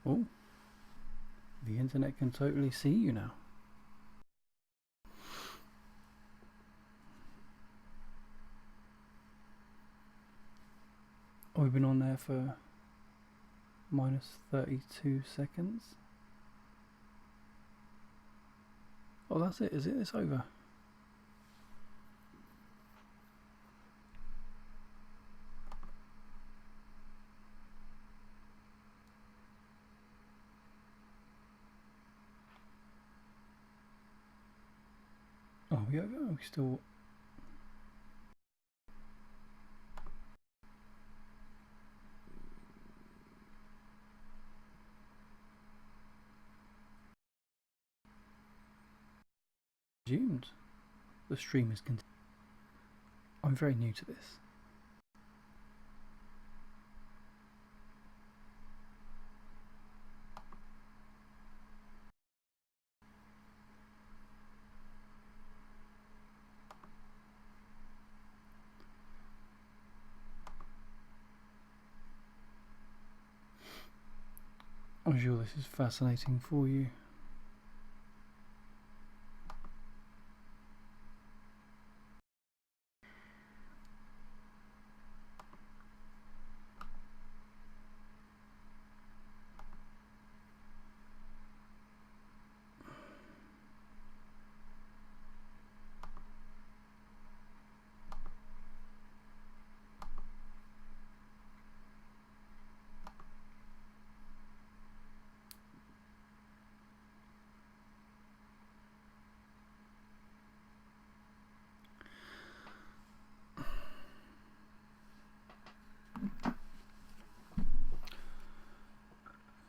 Oh, the internet can totally see you now. Oh, we've been on there for minus 32 seconds. Oh, that's it, is it? It's over. Oh, we still. Resumed. The stream is continuing. I'm very new to this. I'm sure this is fascinating for you.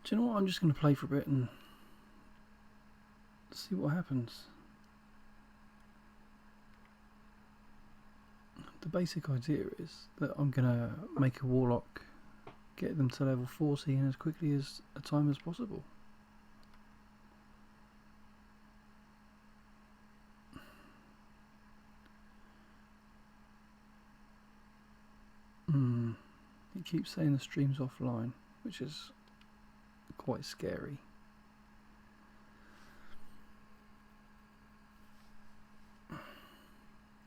Do you know what? I'm just going to play for a bit and see what happens. The basic idea is that I'm going to make a Warlock, get them to level 40 in as quickly as a time as possible. It keeps saying the stream's offline, which is quite scary.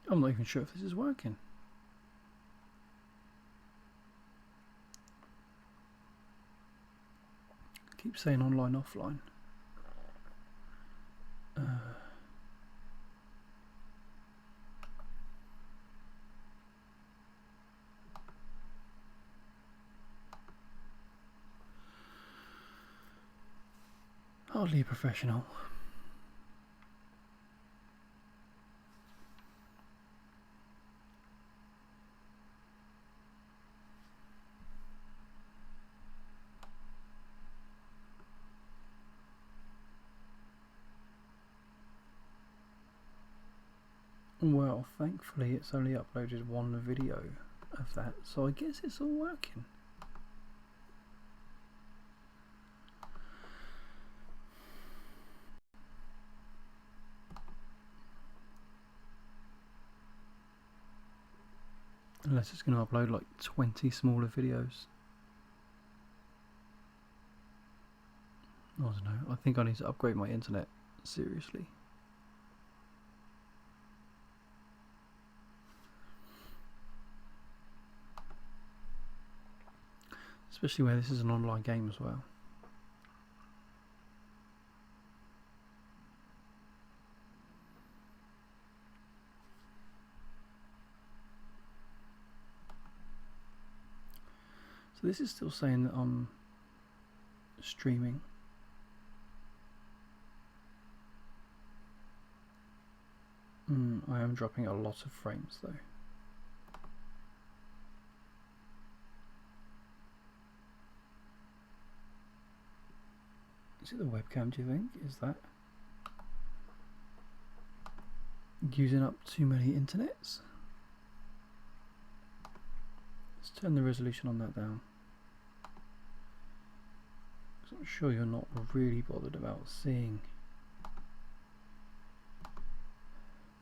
I'm not even sure if this is working. It keeps saying online, offline. Hardly a professional. Well, thankfully it's only uploaded one video of that, so I guess it's all working. Unless it's going to upload like 20 smaller videos. I don't know, I think I need to upgrade my internet, seriously. Especially where this is an online game as well. So this is still saying that I'm streaming. I am dropping a lot of frames though. Is it the webcam, do you think? Is that using up too many internets? Let's turn the resolution on that down. I'm sure you're not really bothered about seeing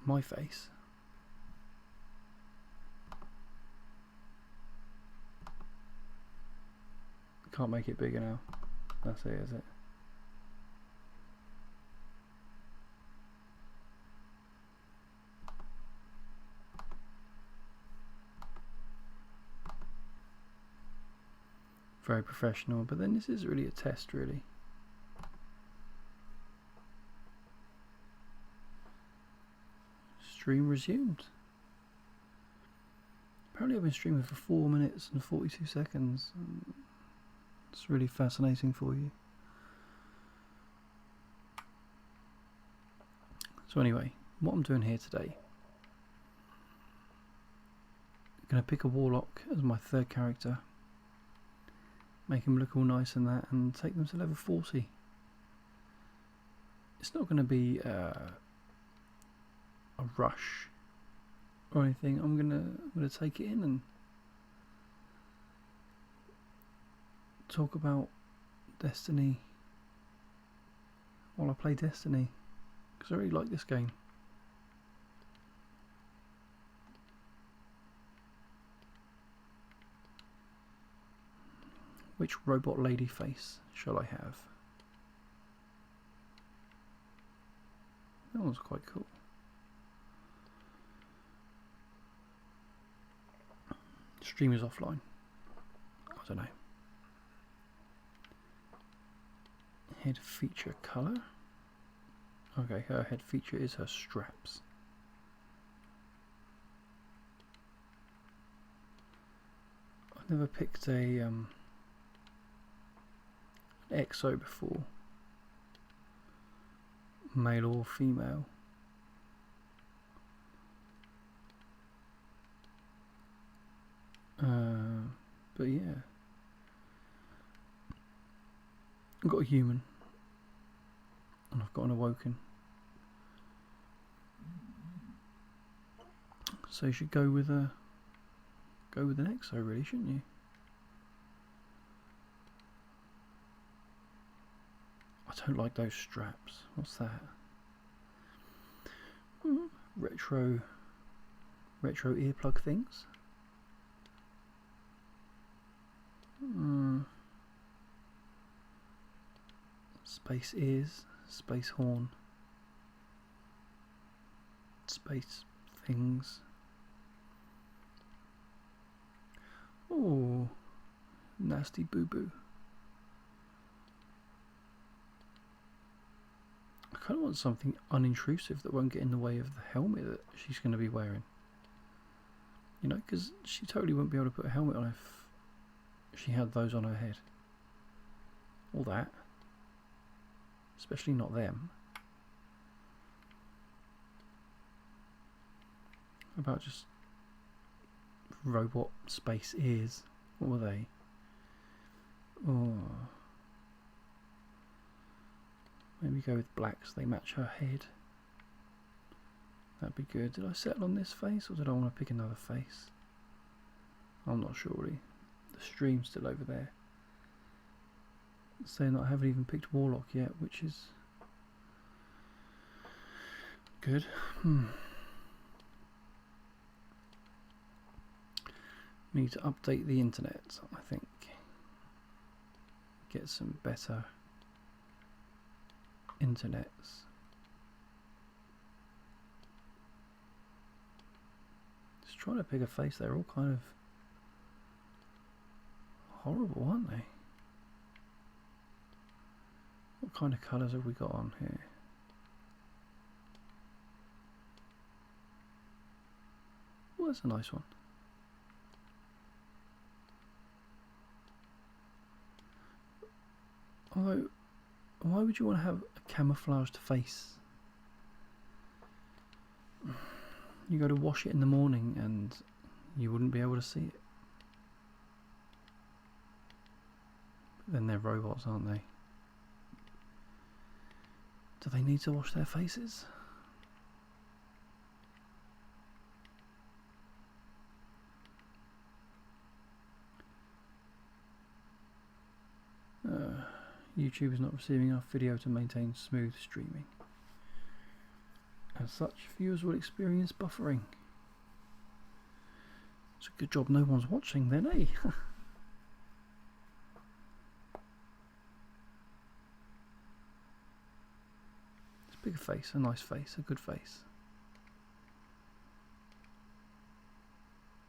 my face. Can't make it bigger now. That's it, is it? Very professional, but then this is really a test, really. Stream resumed. Apparently I've been streaming for 4 minutes and 42 seconds. It's really fascinating for you. So anyway, what I'm doing here today, I'm going to pick a Warlock as my third character, make him look all nice and that, and take them to level 40. It's not going to be a rush or anything. I'm gonna take it in and talk about Destiny while I play Destiny, because I really like this game. Which robot lady face shall I have? That one's quite cool. Stream is offline. I don't know. Head feature colour. Okay, her head feature is her straps. I've never picked a an EXO before, male or female. But yeah, I've got a human and I've got an awoken, so you should go with an EXO, really, shouldn't you? I don't like those straps. What's that? Retro earplug things. Space ears, space horn, space things. Oh, nasty boo boo. I kind of want something unintrusive that won't get in the way of the helmet that she's going to be wearing. You know, because she totally wouldn't be able to put a helmet on if she had those on her head. All that. Especially not them. How about just robot space ears? What were they? Oh. Maybe go with black so they match her head. That'd be good. Did I settle on this face or did I want to pick another face? I'm not sure really. The stream's still over there. Saying that I haven't even picked Warlock yet, which is good. Need to update the internet, I think. Get some better internets. Just trying to pick a face, they're all kind of horrible, aren't they? What kind of colours have we got on here? Oh, that's a nice one. Although, why would you want to have a camouflaged face? You go to wash it in the morning and you wouldn't be able to see it. But then they're robots, aren't they? Do they need to wash their faces? YouTube is not receiving enough video to maintain smooth streaming. As such, viewers will experience buffering. It's a good job no one's watching then, eh? Bigger face, a nice face, a good face.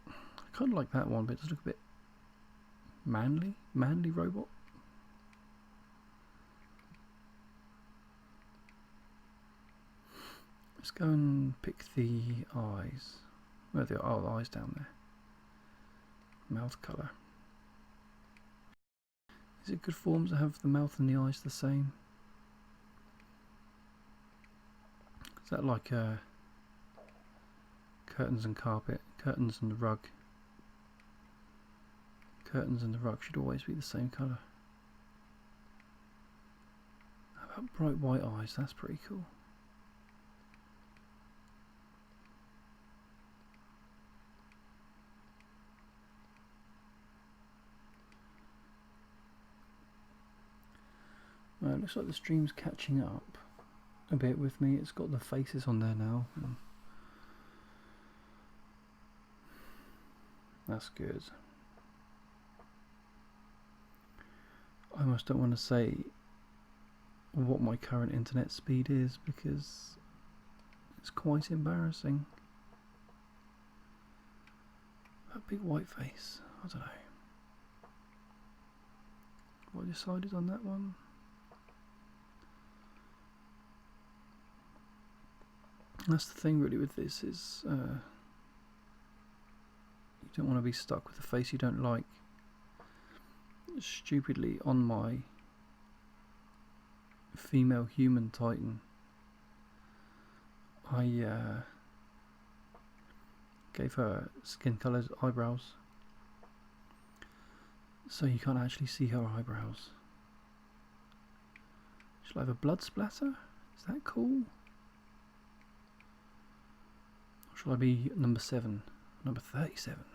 I kind of like that one, but it does look a bit manly robot. Let's go and pick the eyes. Where are the eyes down there? Mouth colour. Is it good form to have the mouth and the eyes the same? Is that like curtains and carpet? Curtains and the rug. Curtains and the rug should always be the same colour. How about bright white eyes? That's pretty cool. Well, it looks like the stream's catching up a bit with me. It's got the faces on there now. That's good. I almost don't want to say what my current internet speed is because it's quite embarrassing. That big white face, I don't know. What I decided on that one? That's the thing really with this is you don't want to be stuck with a face you don't like. Stupidly on my female human Titan I gave her skin coloured eyebrows so you can't actually see her eyebrows. Shall I have a blood splatter? Is that cool? Or shall I be number 7? Number 37?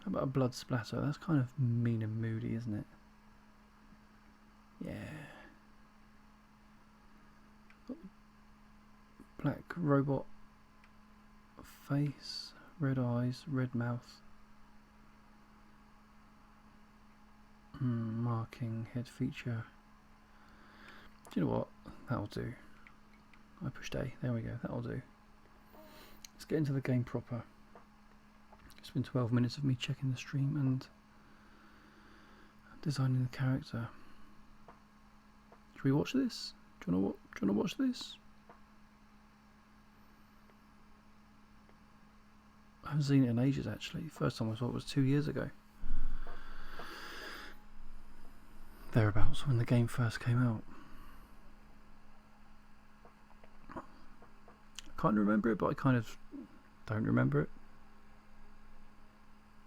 How about a blood splatter? That's kind of mean and moody, isn't it? Yeah. Black robot face, red eyes, red mouth. Marking, head feature. Do you know what? That'll do. I pushed A. There we go. That'll do. Let's get into the game proper. It's been 12 minutes of me checking the stream and designing the character. Should we watch this? Do you want to watch this? I haven't seen it in ages actually. First time I saw it was 2 years ago. Thereabouts, when the game first came out. I can't remember it, but I kind of don't remember it.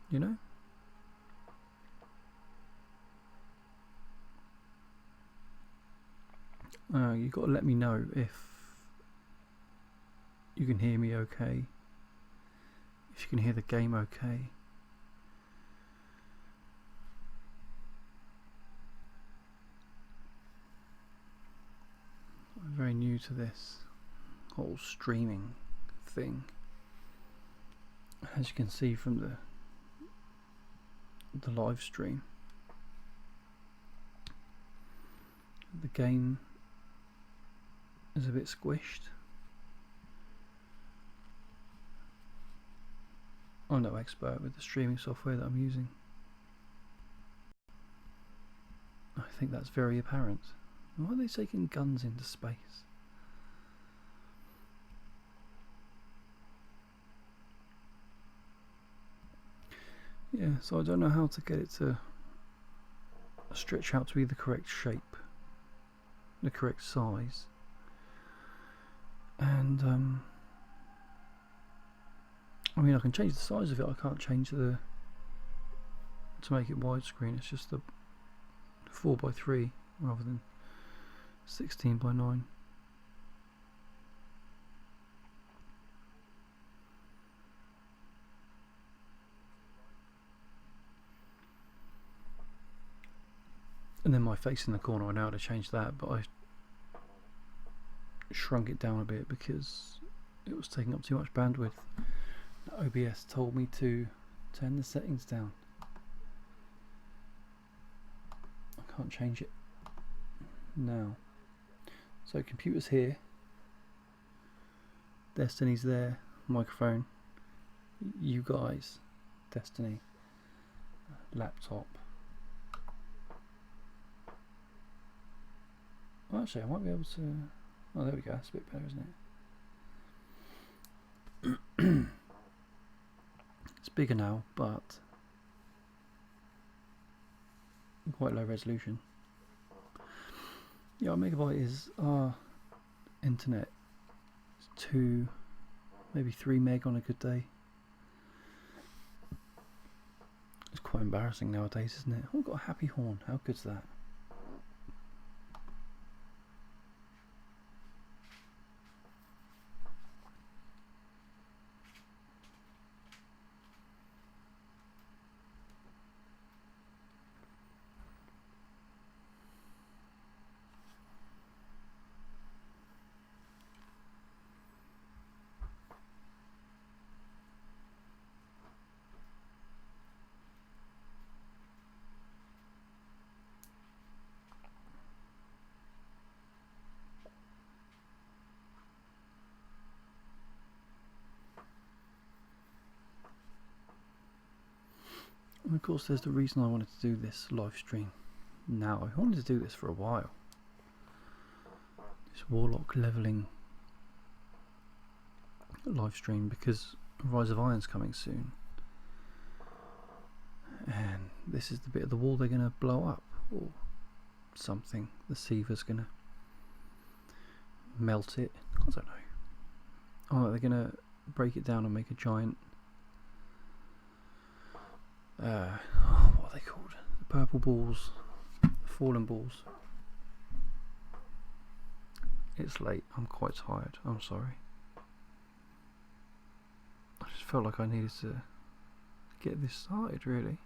You know? You've got to let me know if you can hear me okay. If you can hear the game okay. I'm very new to this whole streaming thing. As you can see from the live stream, the game is a bit squished. I'm no expert with the streaming software that I'm using. I think that's very apparent. Why are they taking guns into space? Yeah, so I don't know how to get it to stretch out to be the correct shape, the correct size, and I mean I can change the size of it, I can't change to make it widescreen. It's just the 4:3 rather than 16:9. And then my face in the corner, I know how to change that, but I shrunk it down a bit because it was taking up too much bandwidth. OBS told me to Turn the settings down. I can't change it now. So computer's here, Destiny's there, microphone, you guys, Destiny, laptop. Well, actually I might be able to, oh there we go, that's a bit better, isn't it? It's bigger now, but quite low resolution. Yeah, 1 megabyte is our internet. It's 2, maybe 3 meg on a good day. It's quite embarrassing nowadays, isn't it? Oh, we've got a happy horn. How good's that? And of course there's the reason I wanted to do this live stream now. I wanted to do this for a while. This Warlock levelling live stream, because Rise of Iron's coming soon. And this is the bit of the wall they're going to blow up, or something. The Siever's going to melt it. I don't know. Oh, they're going to break it down and make a giant what are they called? The purple balls, the fallen balls. It's late, I'm quite tired, I'm sorry. I just felt like I needed to get this started, really.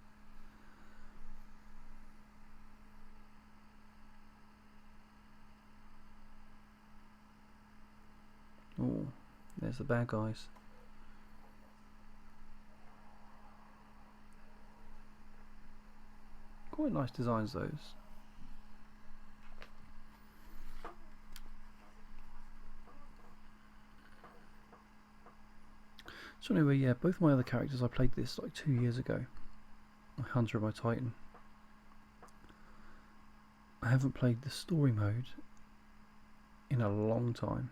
Oh, there's the bad guys. Quite nice designs, those. So anyway, yeah, both my other characters, I played this like 2 years ago. My Hunter and my Titan. I haven't played the story mode in a long time.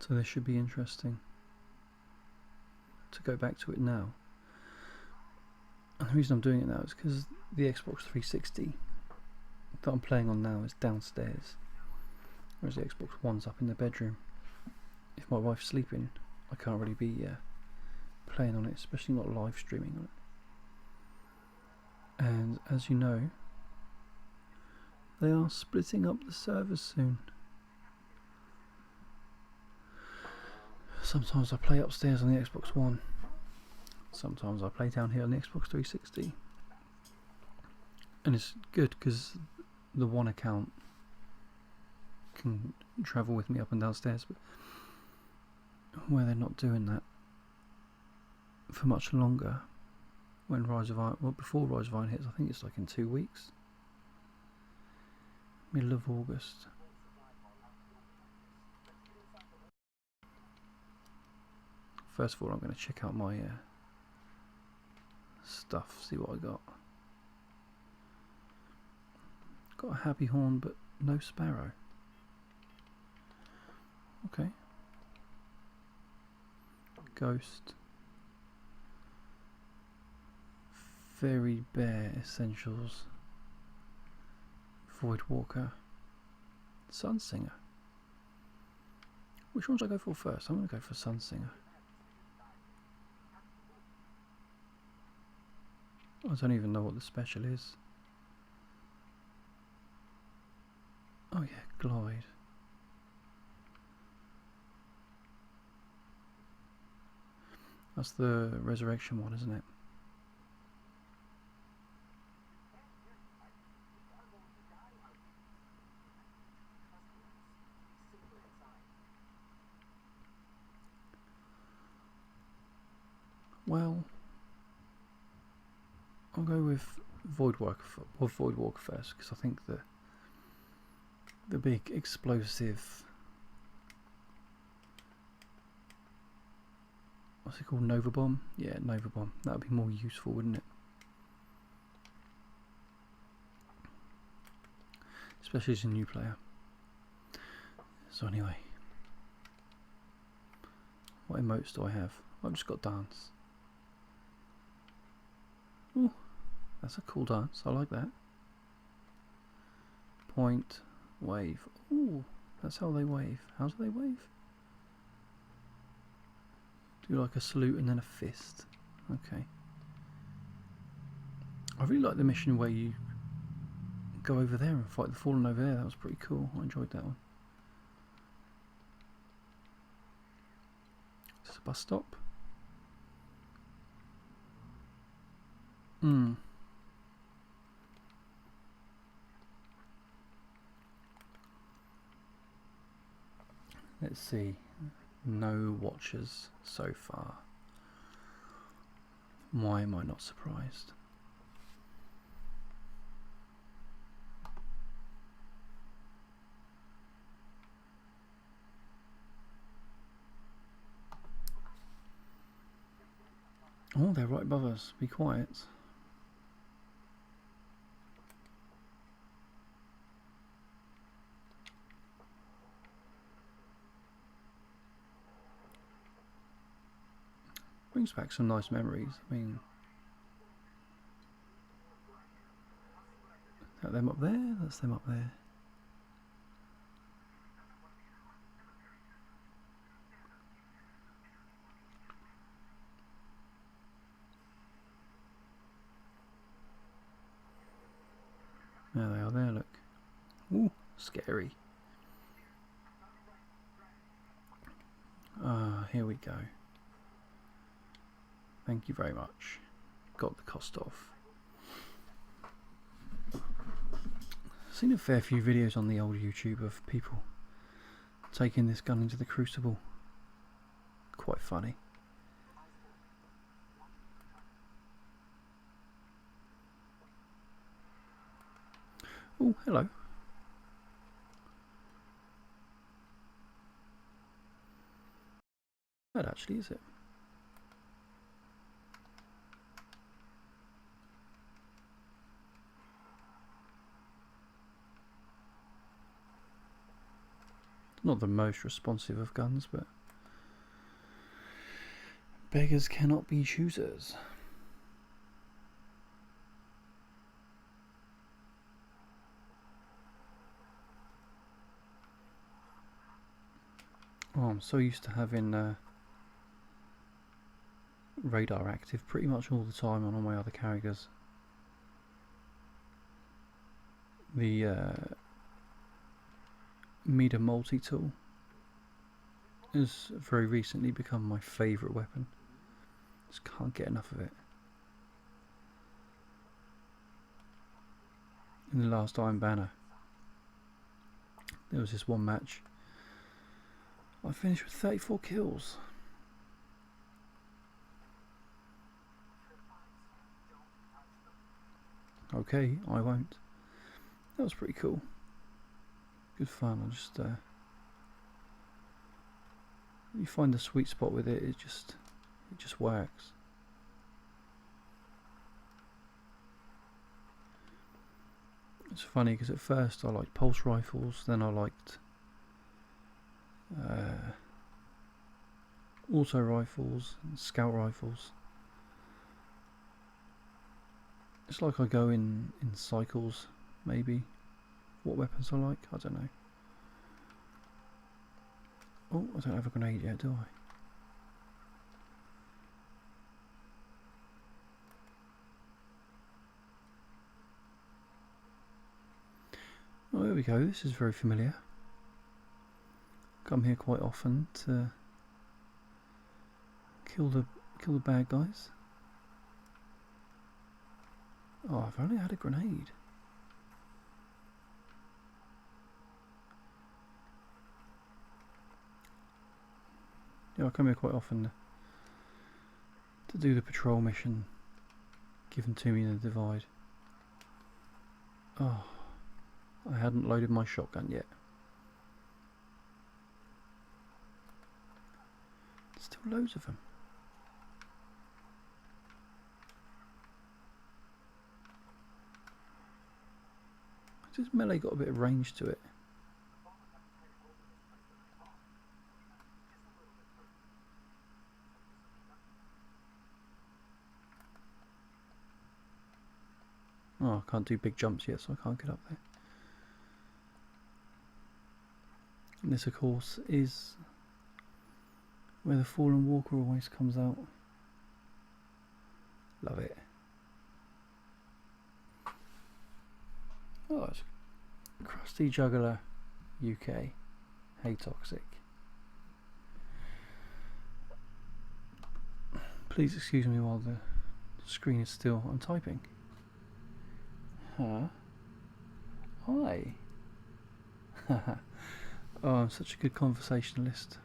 So this should be interesting to go back to it now. And the reason I'm doing it now is because the Xbox 360 that I'm playing on now is downstairs, whereas the Xbox One's up in the bedroom. If my wife's sleeping, I can't really be playing on it, especially not live streaming on it. And as you know, they are splitting up the servers soon. Sometimes I play upstairs on the Xbox One. Sometimes I play down here on the Xbox 360, and it's good because the one account can travel with me up and downstairs, but where they're not doing that for much longer, when Rise of Iron, well, before Rise of Iron hits, I think it's like in 2 weeks, middle of August. First of all, I'm going to check out my stuff, see what I got. Got a happy horn, but no sparrow. Okay. Ghost. Fairy Bear Essentials. Void Walker. Sun Singer. Which one should I go for first? I'm going to go for Sun Singer. I don't even know what the special is. Oh yeah, Glide. That's the resurrection one, isn't it? Well, I'll go with Voidwalker first, because I think the big explosive, what's it called, Nova Bomb? Yeah, Nova Bomb. That would be more useful, wouldn't it? Especially as a new player. So anyway, what emotes do I have? I've just got dance. Oh, that's a cool dance. I like that. Point, wave. Oh, that's how they wave. How do they wave? Do like a salute and then a fist. Okay. I really like the mission where you go over there and fight the Fallen over there. That was pretty cool. I enjoyed that one. Is this a bus stop? Let's see. No watchers so far. Why am I not surprised? Oh, they're right above us. Be quiet. Brings back some nice memories. I mean, is that them up there? That's them up there. There they are there, look. Ooh, scary. Here we go. Thank you very much. Got the cost off. Seen a fair few videos on the old YouTube of people taking this gun into the Crucible. Quite funny. Oh, hello. That actually is it. Not the most responsive of guns, but beggars cannot be choosers. Oh, I'm so used to having radar active pretty much all the time on all my other characters. The meter multi-tool has very recently become my favourite weapon. Just can't get enough of it. In the last Iron Banner, there was this one match. I finished with 34 kills. Okay, I won't. That was pretty cool. Good fun. I just you find the sweet spot with it. It just works. It's funny because at first I liked pulse rifles, then I liked auto rifles and scout rifles. It's like I go in cycles, maybe. What weapons I like, I don't know. Oh, I don't have a grenade yet, do I? Oh, there we go. This is very familiar. Come here quite often to kill the bad guys. Oh, I've only had a grenade. Yeah, I come here quite often to to do the patrol mission given to me in the Divide. Oh, I hadn't loaded my shotgun yet. There's still loads of them. This melee got a bit of range to it. Oh, I can't do big jumps yet, so I can't get up there. And this, of course, is where the Fallen Walker always comes out. Love it. Oh, it's Crusty Juggler UK. Hey Toxic. Please excuse me while the screen is still. I'm typing. Huh? Hi. Oh, I'm such a good conversationalist.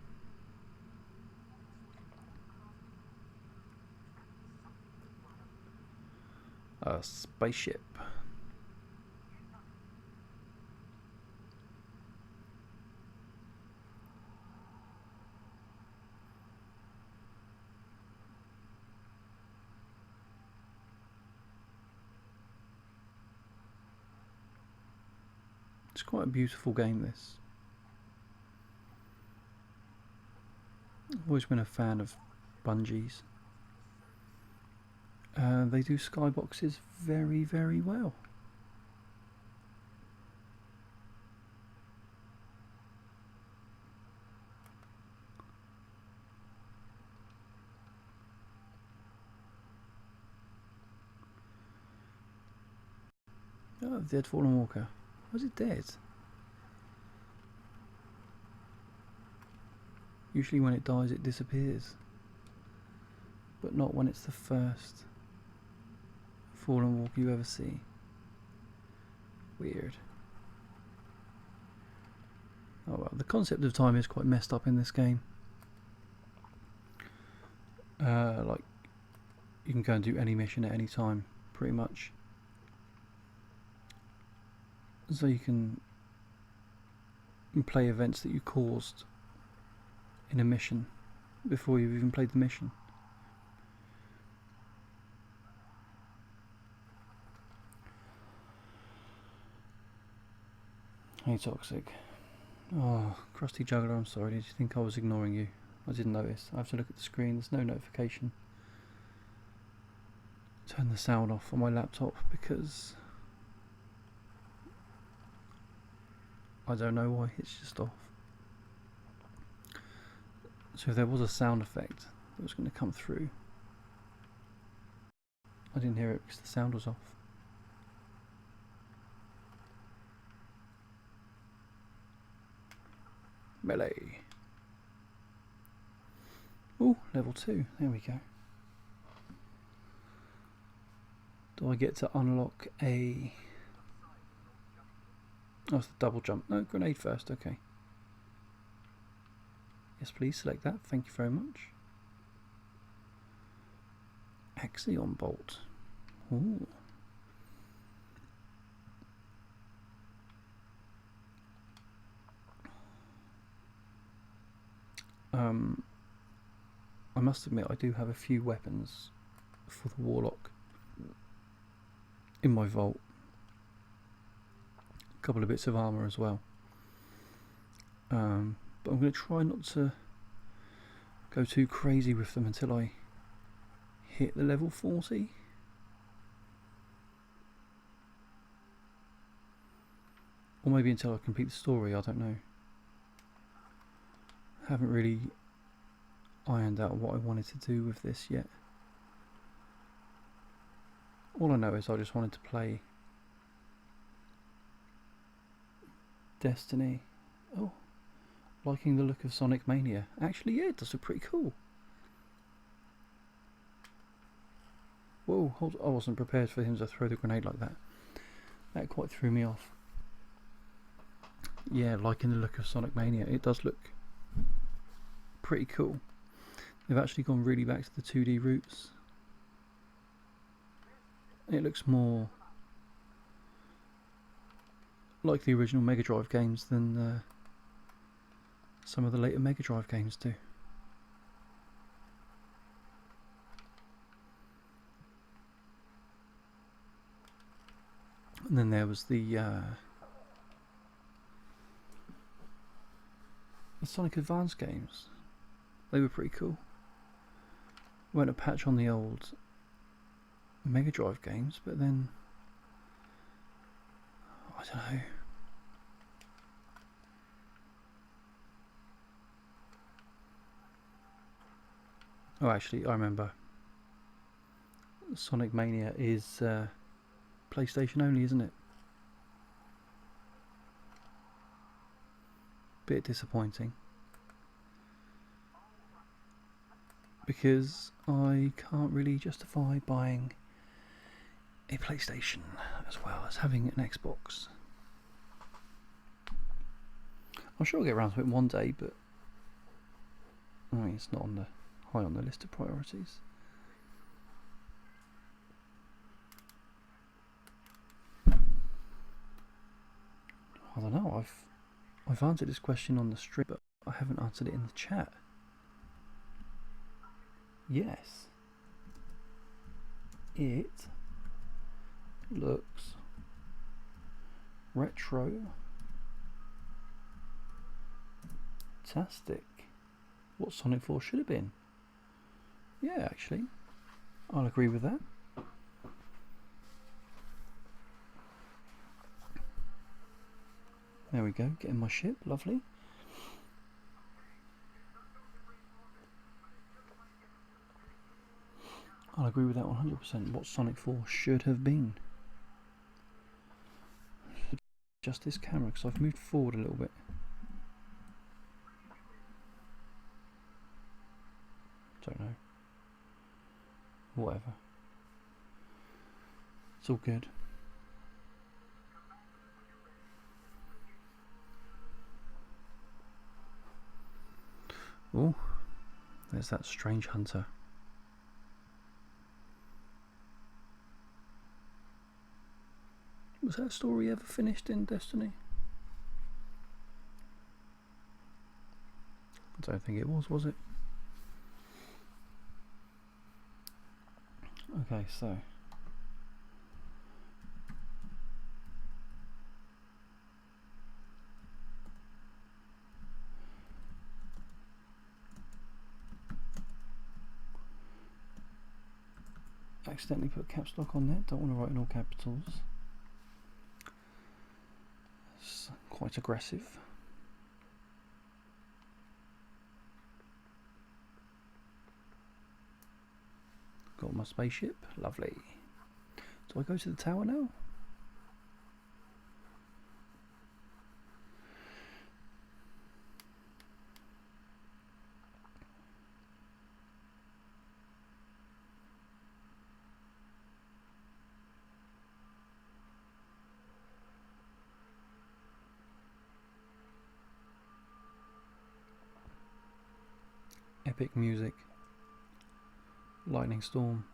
A spaceship. It's quite a beautiful game, this. I've always been a fan of Bungie's. They do skyboxes very, very well. Oh, Dead Fallen Walker. Was it dead? Usually when it dies it disappears, but not when it's the first Fallen Walker you ever see. Weird. Oh well, the concept of time is quite messed up in this game. Like, you can go and do any mission at any time, pretty much. So you can play events that you caused in a mission before you've even played the mission. Hey Toxic. Oh, Crusty Juggler, I'm sorry, did you think I was ignoring you? I didn't notice. I have to look at the screen, there's no notification. Turn the sound off on my laptop because I don't know why, it's just off. So if there was a sound effect that was going to come through, I didn't hear it because the sound was off. Melee. Oh, level 2, there we go. Do I get to unlock a... Oh, it's the double jump. No, grenade first, okay. Yes, please select that. Thank you very much. Axion bolt. Ooh. I must admit I do have a few weapons for the Warlock in my vault. A couple of bits of armour as well. But I'm going to try not to go too crazy with them until I hit the level 40. Or maybe until I complete the story, I don't know. I haven't really ironed out what I wanted to do with this yet. All I know is I just wanted to play Destiny. Oh, liking the look of Sonic Mania. Actually, yeah, it does look pretty cool. Whoa, hold, I wasn't prepared for him to throw the grenade like that. That quite threw me off. Yeah, liking the look of Sonic Mania. It does look pretty cool. They've actually gone really back to the 2D roots It looks more like the original Mega Drive games than some of the later Mega Drive games do. And then there was the Sonic Advance games. They were pretty cool. Weren't a patch on the old Mega Drive games, but then I don't know. Oh, actually, I remember. Sonic Mania is PlayStation only, isn't it? Bit disappointing. Because I can't really justify buying a PlayStation as well as having an Xbox. I'm sure I'll get around to it one day, but I mean, it's not high on the list of priorities. I don't know. I've answered this question on the stream, but I haven't answered it in the chat. Yes, it looks retro tastic. What Sonic 4 should have been. Yeah, actually, I'll agree with that. There we go, getting my ship, lovely. I'll agree with that 100%. What Sonic 4 should have been. Just this camera, because I've moved forward a little bit. Don't know. Whatever. It's all good. Oh, there's that strange hunter. Was that story ever finished in Destiny? I don't think it was it? Okay, so accidentally put caps lock on there, don't want to write in all capitals. It's quite aggressive. Got my spaceship, lovely. Do I go to the tower now? Epic music. Lightning storm.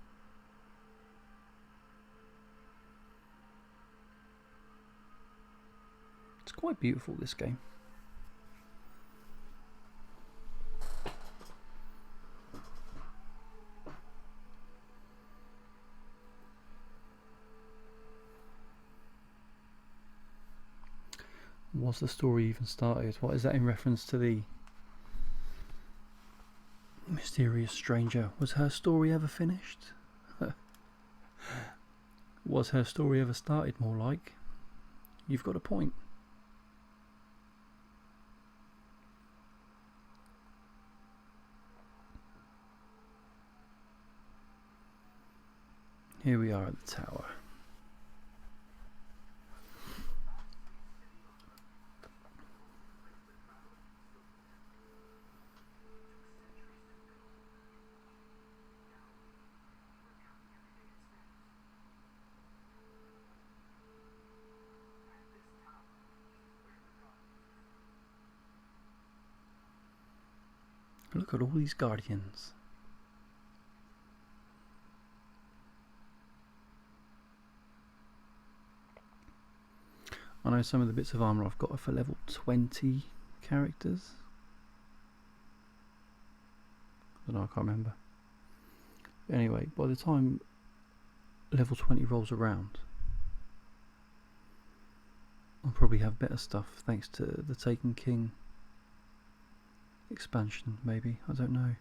It's quite beautiful, this game. Was the story even started? What is that in reference to the mysterious stranger? Was her story ever finished? Was her story ever started, more like? You've got a point. Here we are at the tower. Look at all these guardians. I know some of the bits of armour I've got are for level 20 characters. I don't know, I can't remember. Anyway, by the time level 20 rolls around, I'll probably have better stuff thanks to the Taken King expansion, maybe. I don't know.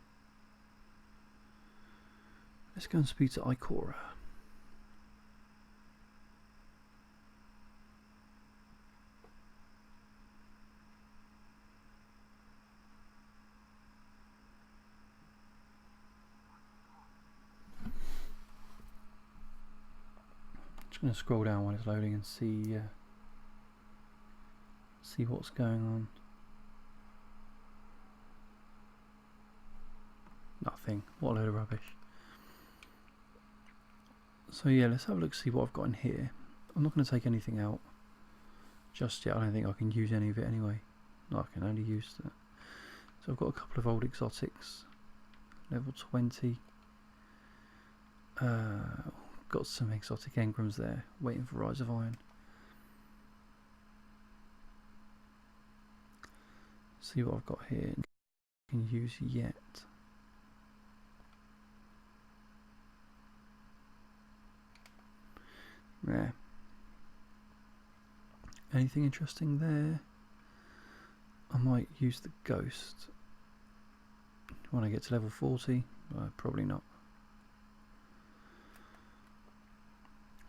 Let's go and speak to Ikora. Just going to scroll down while it's loading and see what's going on. Nothing. What a load of rubbish. So yeah, let's have a look, see what I've got in here. I'm not going to take anything out just yet. I don't think I can use any of it anyway. No, I can only use that. So I've got a couple of old exotics, level 20. Got some exotic engrams there, waiting for Rise of Iron. See what I've got here. I can use yet. Yeah. Anything interesting there? I might use the ghost when I get to level 40. Probably not.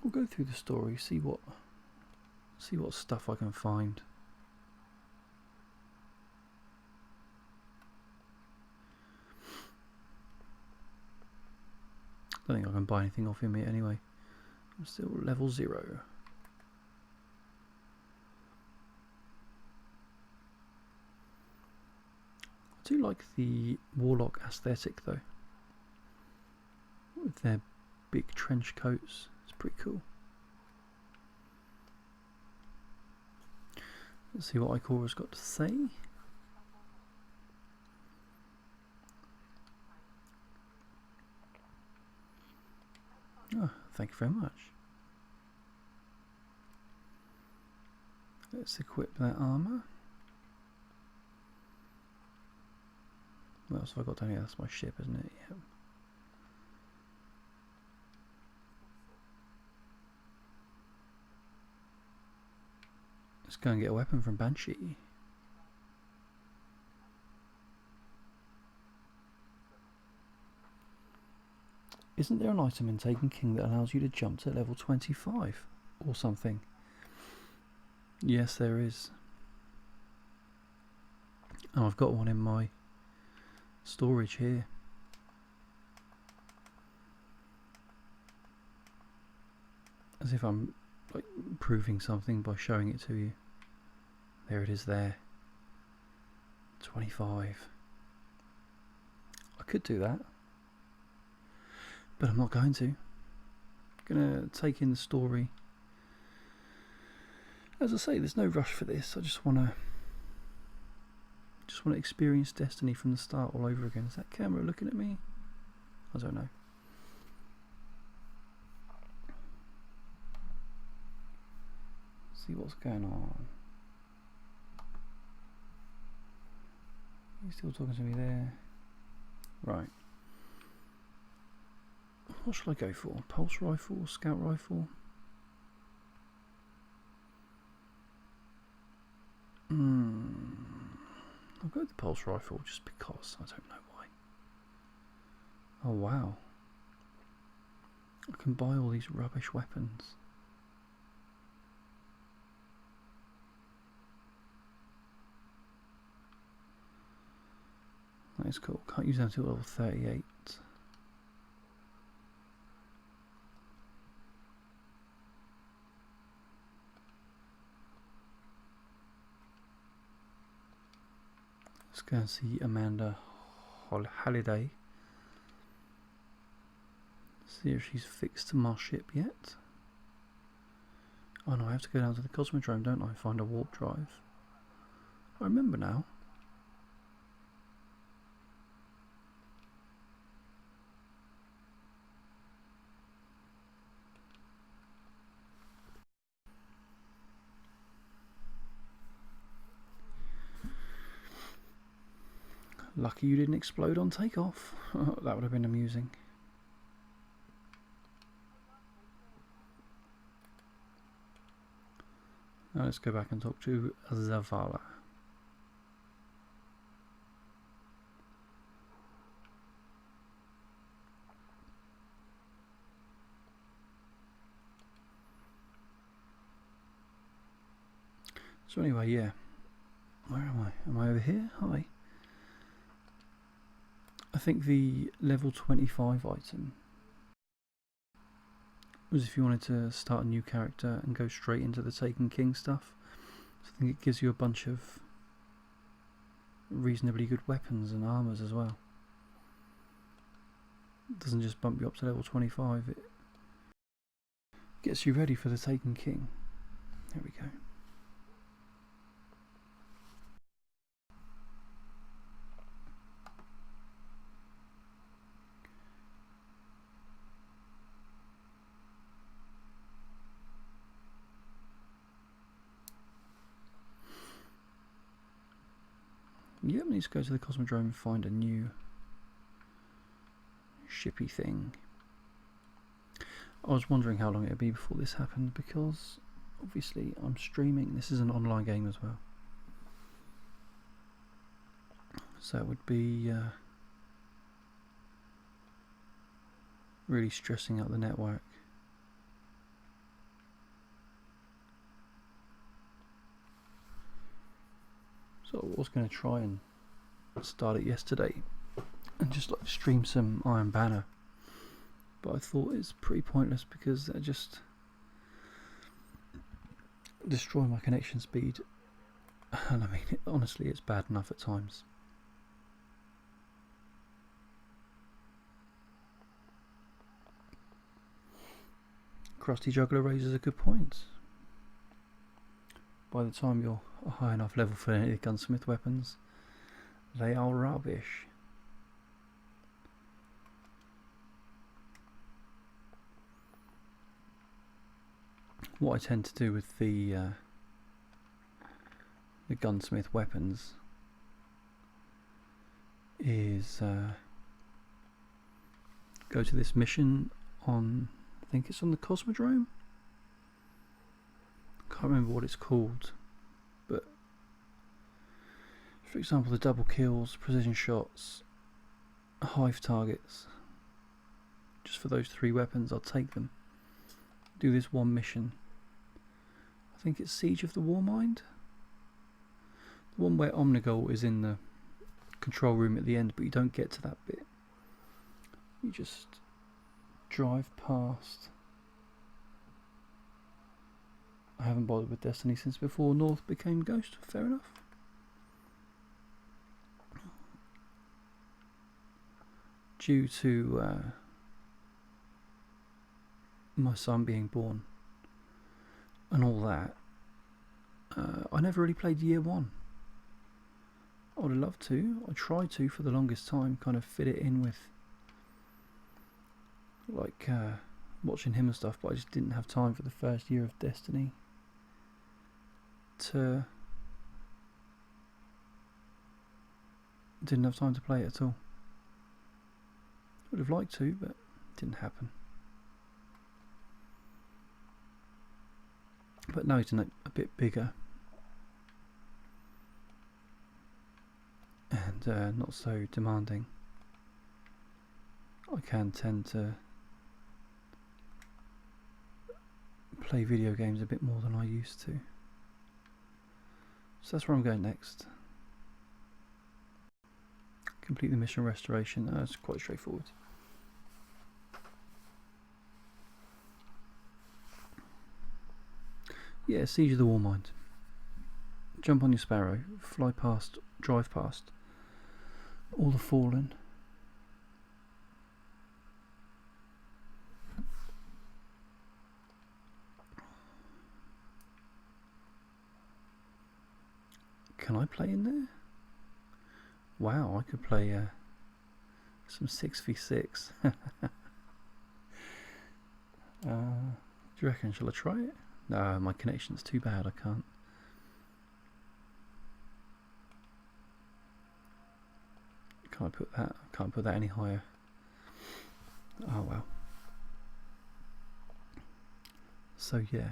We'll go through the story, see what stuff I can find. I don't think I can buy anything off him yet anyway. I'm still level 0. I do like the Warlock aesthetic though, with their big trench coats. It's pretty cool. Let's see what Ikora's got to say. Oh, thank you very much. Let's equip that armour. What else have I got down here? That's my ship, isn't it? Yep. Let's go and get a weapon from Banshee. Isn't there an item in Taken King that allows you to jump to level 25 or something? Yes, there is. Oh, I've got one in my storage here. As if I'm like proving something by showing it to you. There it is there. 25. I could do that, but I'm not going to. I'm gonna take in the story. As I say, there's no rush for this. I just wanna experience Destiny from the start all over again. Is that camera looking at me? I don't know. See what's going on. He's still talking to me there. Right. What should I go for? Pulse rifle, scout rifle? I'll go with the pulse rifle just because. I don't know why. Oh wow. I can buy all these rubbish weapons. That is cool. Can't use them until level 38. Let's go and see Amanda Halliday. See if she's fixed my ship yet. Oh no, I have to go down to the Cosmodrome, don't I? Find a warp drive. I remember now. Lucky you didn't explode on takeoff. That would have been amusing. Now let's go back and talk to Zavala. So anyway, yeah. Where am I? Am I over here? Hi. I think the level 25 item was if you wanted to start a new character and go straight into the Taken King stuff. So I think it gives you a bunch of reasonably good weapons and armors as well. It doesn't just bump you up to level 25, it gets you ready for the Taken King. There we go. Yep, I need to go to the Cosmodrome and find a new shippy thing. I was wondering how long it would be before this happened, because obviously I'm streaming. This is an online game as well, so it would be really stressing out the network. So I was going to try and start it yesterday and just like stream some Iron Banner, but I thought it's pretty pointless because they just destroy my connection speed, and I mean honestly it's bad enough at times. Krusty Juggler raises a good point. By the time you're a high enough level for any of the gunsmith weapons, they are rubbish. What I tend to do with the gunsmith weapons is go to this mission on, I think it's on the Cosmodrome. Can't remember what it's called, but for example the double kills, precision shots, hive targets, just for those 3 weapons I'll take them. Do this one mission. I think it's Siege of the Warmind, the one where Omnigul is in the control room at the end, but you don't get to that bit. You just drive past. I haven't bothered with Destiny since before North became Ghost, fair enough. Due to my son being born and all that, I never really played Year 1. I would have loved to. I tried to for the longest time, kind of fit it in with like watching him and stuff, but I just didn't have time for the first year of Destiny didn't have time to play it at all. Would have liked to, but it didn't happen. But now he's a bit bigger and not so demanding, I can tend to play video games a bit more than I used to. So that's where I'm going next. Complete the mission restoration. That's quite straightforward. Yeah, Siege of the Warmind. Jump on your Sparrow, fly past, drive past all the fallen. Can I play in there? Wow, I could play some 6v6. Do you reckon? Shall I try it? No, my connection's too bad, I can't. Can't put that. Can't put that any higher. Oh well. So yeah.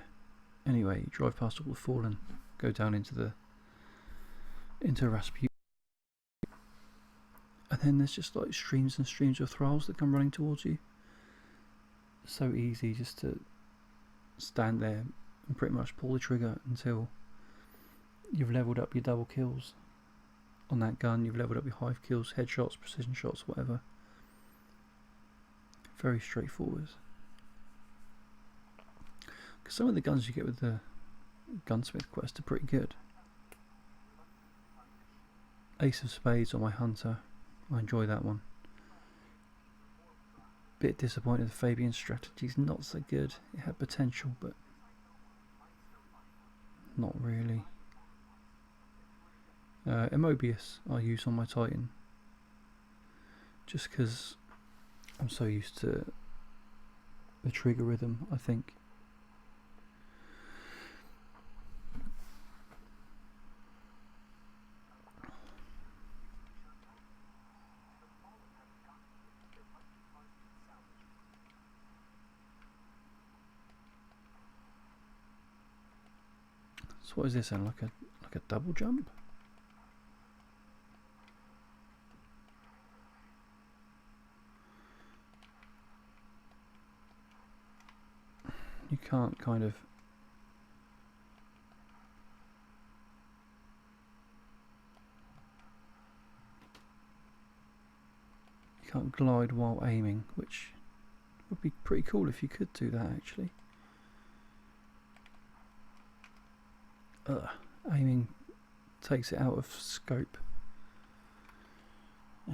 Anyway, you drive past all the fallen, go down into Rasputin, and then there's just like streams and streams of thralls that come running towards you. So easy just to stand there and pretty much pull the trigger until you've leveled up your double kills on that gun, you've leveled up your hive kills, headshots, precision shots, whatever. Very straightforward. Because some of the guns you get with the gunsmith quest are pretty good. Ace of Spades on my hunter, I enjoy that one. Bit disappointed Fabian's strategy's not so good. It had potential, but not really. Emobius I use on my Titan, just because I'm so used to the trigger rhythm, I think. So what is this then? Like a double jump? You can't kind of glide while aiming, which would be pretty cool if you could do that actually. Aiming takes it out of scope.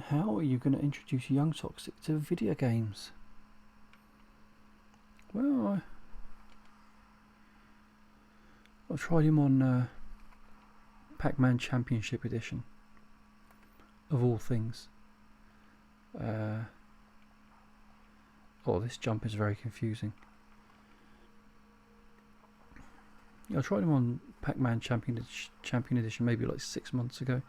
How are you going to introduce Young Toxic to video games? Well, I've tried him on Pac-Man Championship Edition, of all things. Oh, this jump is very confusing. I tried him on Pac-Man Champion Edition maybe like 6 months ago,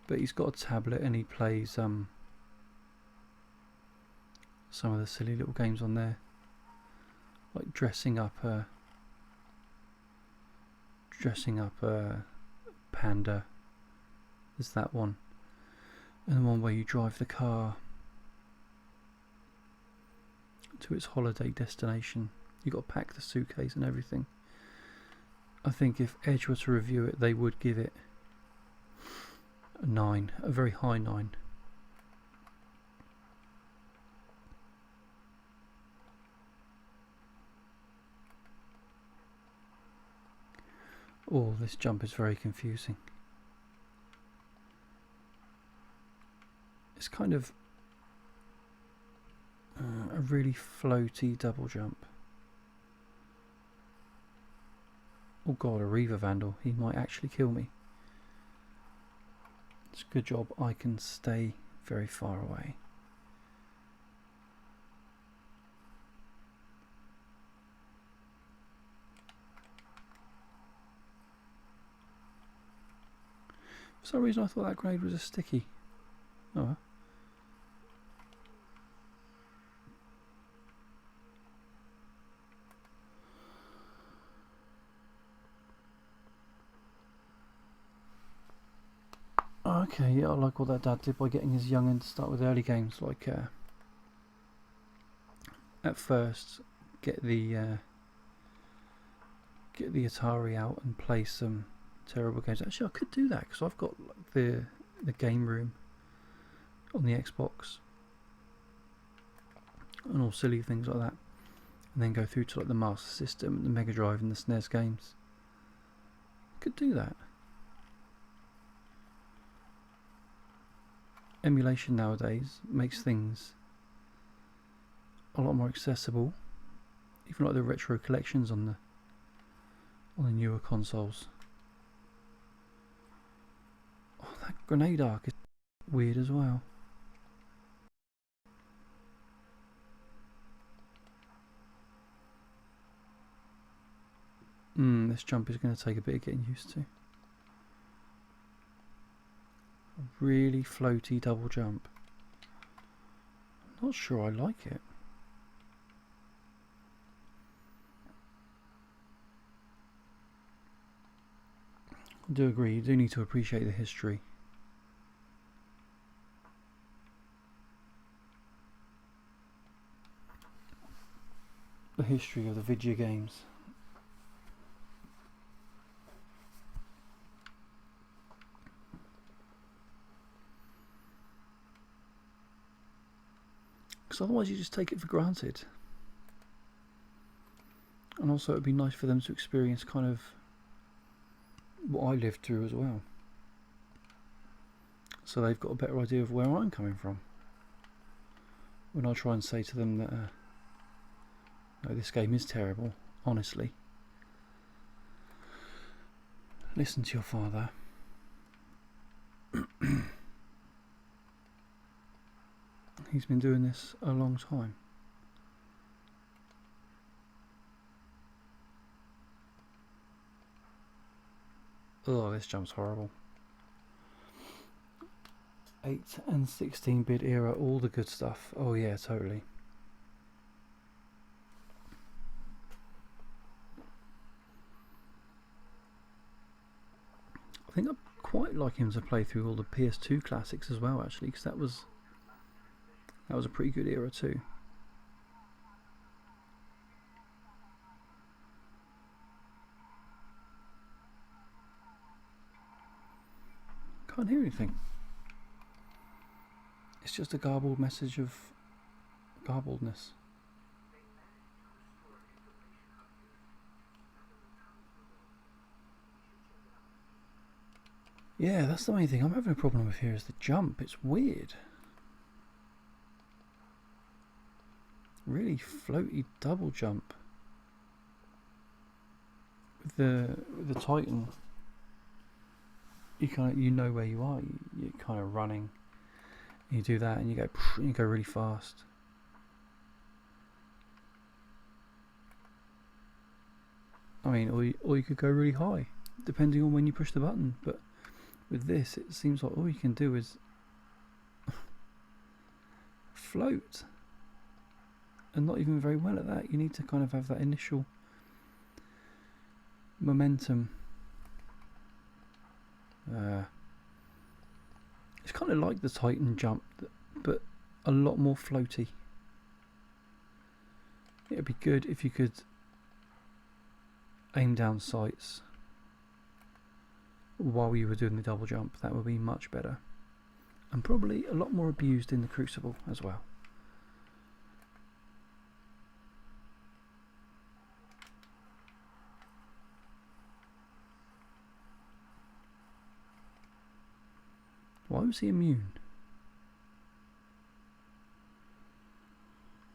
but he's got a tablet and he plays some of the silly little games on there, like dressing up Panda. There's that one, and the one where you drive the car to its holiday destination. You got to pack the suitcase and everything. I think if Edge were to review it, they would give it a 9, a very high 9. Oh, this jump is very confusing. It's kind of a really floaty double jump. Oh god, a Reaver Vandal. He might actually kill me. It's a good job I can stay very far away. For some reason I thought that grenade was a sticky. Oh well. Okay, yeah, I like what that dad did by getting his young'un to start with early games, like at first get the Atari out and play some terrible games. Actually, I could do that because I've got like, the game room on the Xbox and all silly things like that, and then go through to like the Master System, the Mega Drive, and the SNES games. Could do that. Emulation nowadays makes things a lot more accessible, even like the retro collections on the newer consoles. Oh, that grenade arc is weird as well. This jump is going to take a bit of getting used to. really floaty double jump. I'm not sure I like it. I do agree, you do need to appreciate the history. The history of the video games. Because otherwise you just take it for granted. And also it would be nice for them to experience kind of what I lived through as well. So they've got a better idea of where I'm coming from. When I try and say to them that no, this game is terrible, honestly. Listen to your father. He's been doing this a long time. Oh, this jump's horrible. 8 and 16-bit era, all the good stuff. Oh yeah, totally. I think I'd quite like him to play through all the PS2 classics as well, actually, because that was a pretty good era too. Can't hear anything. It's just a garbled message of garbledness. Yeah, that's the main thing I'm having a problem with here is the jump. It's weird. Really floaty double jump. With the Titan, you know where you are. You're kind of running. You do that and you go really fast. I mean, or you could go really high, depending on when you push the button. But with this, it seems like all you can do is float, and not even very well at that. You need to kind of have that initial momentum. It's kind of like the Titan jump, but a lot more floaty. It would be good if you could aim down sights while you were doing the double jump. That would be much better, and probably a lot more abused in the Crucible as well. Why was he immune?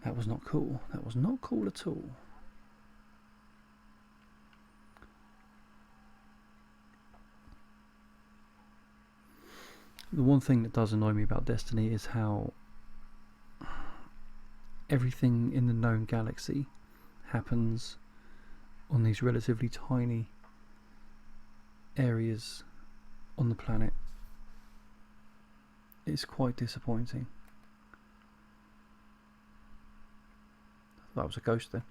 That was not cool. That was not cool at all. The one thing that does annoy me about Destiny is how everything in the known galaxy happens on these relatively tiny areas on the planet. It's quite disappointing. That was a ghost then.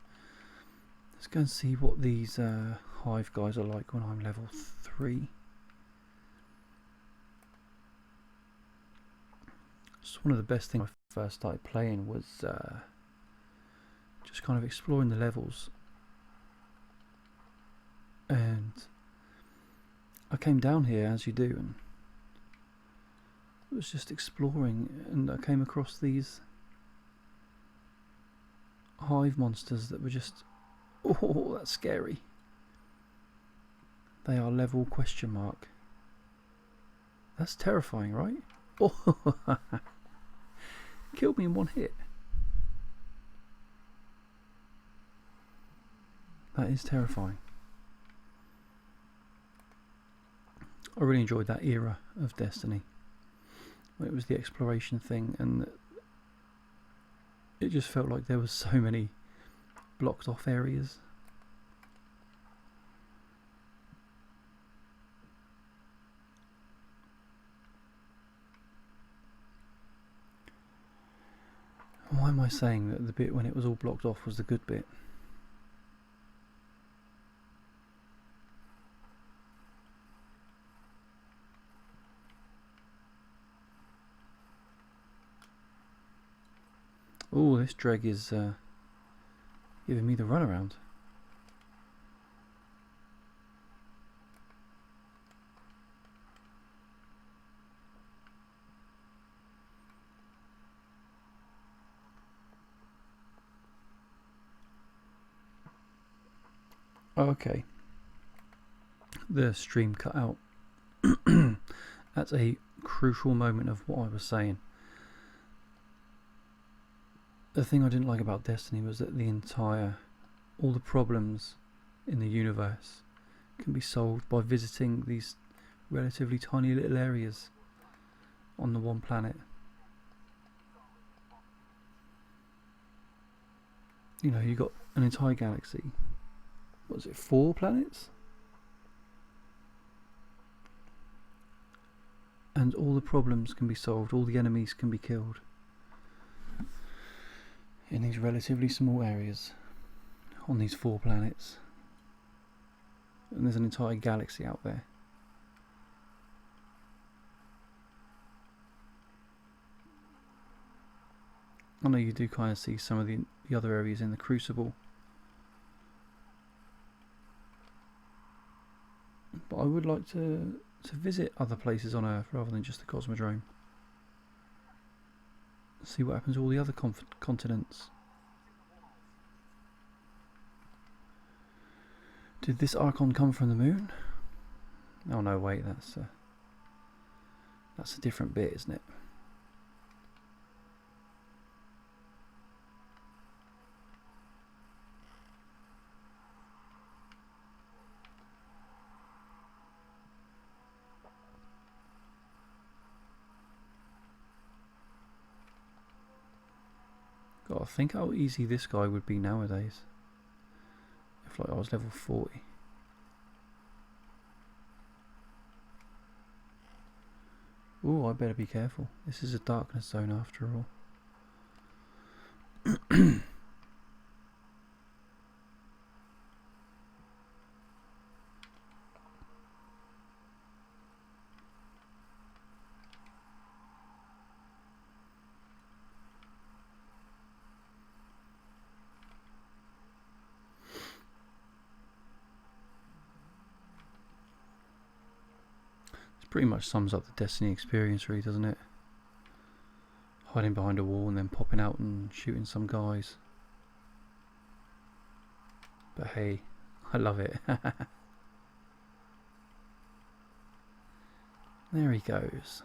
Let's go and see what these hive guys are like when I'm level 3. Just one of the best things when I first started playing was just kind of exploring the levels. And I came down here, as you do, and I was just exploring, and I came across these hive monsters that were just, oh, that's scary. They are level question mark. That's terrifying, right? Oh, killed me in one hit. That is terrifying. I really enjoyed that era of Destiny. It was the exploration thing, and it just felt like there was so many blocked off areas. Why am I saying that the bit when it was all blocked off was the good bit? Oh, this dreg is giving me the runaround. Oh, okay. The stream cut out. That's a crucial moment of what I was saying. The thing I didn't like about Destiny was that all the problems in the universe can be solved by visiting these relatively tiny little areas on the one planet. You know, you got an entire galaxy. What was it, 4 planets? And all the problems can be solved, all the enemies can be killed in these relatively small areas on these 4 planets. And there's an entire galaxy out there. I know you do kind of see some of the other areas in the Crucible, but I would like to visit other places on Earth rather than just the Cosmodrome. See what happens to all the other continents. Did this Archon come from the moon? Oh no, wait, that's a different bit, isn't it? God, think how easy this guy would be nowadays. If like I was level 40. Ooh, I better be careful. This is a darkness zone after all. Pretty much sums up the Destiny experience, really, doesn't it? Hiding behind a wall and then popping out and shooting some guys. But hey, I love it. There he goes.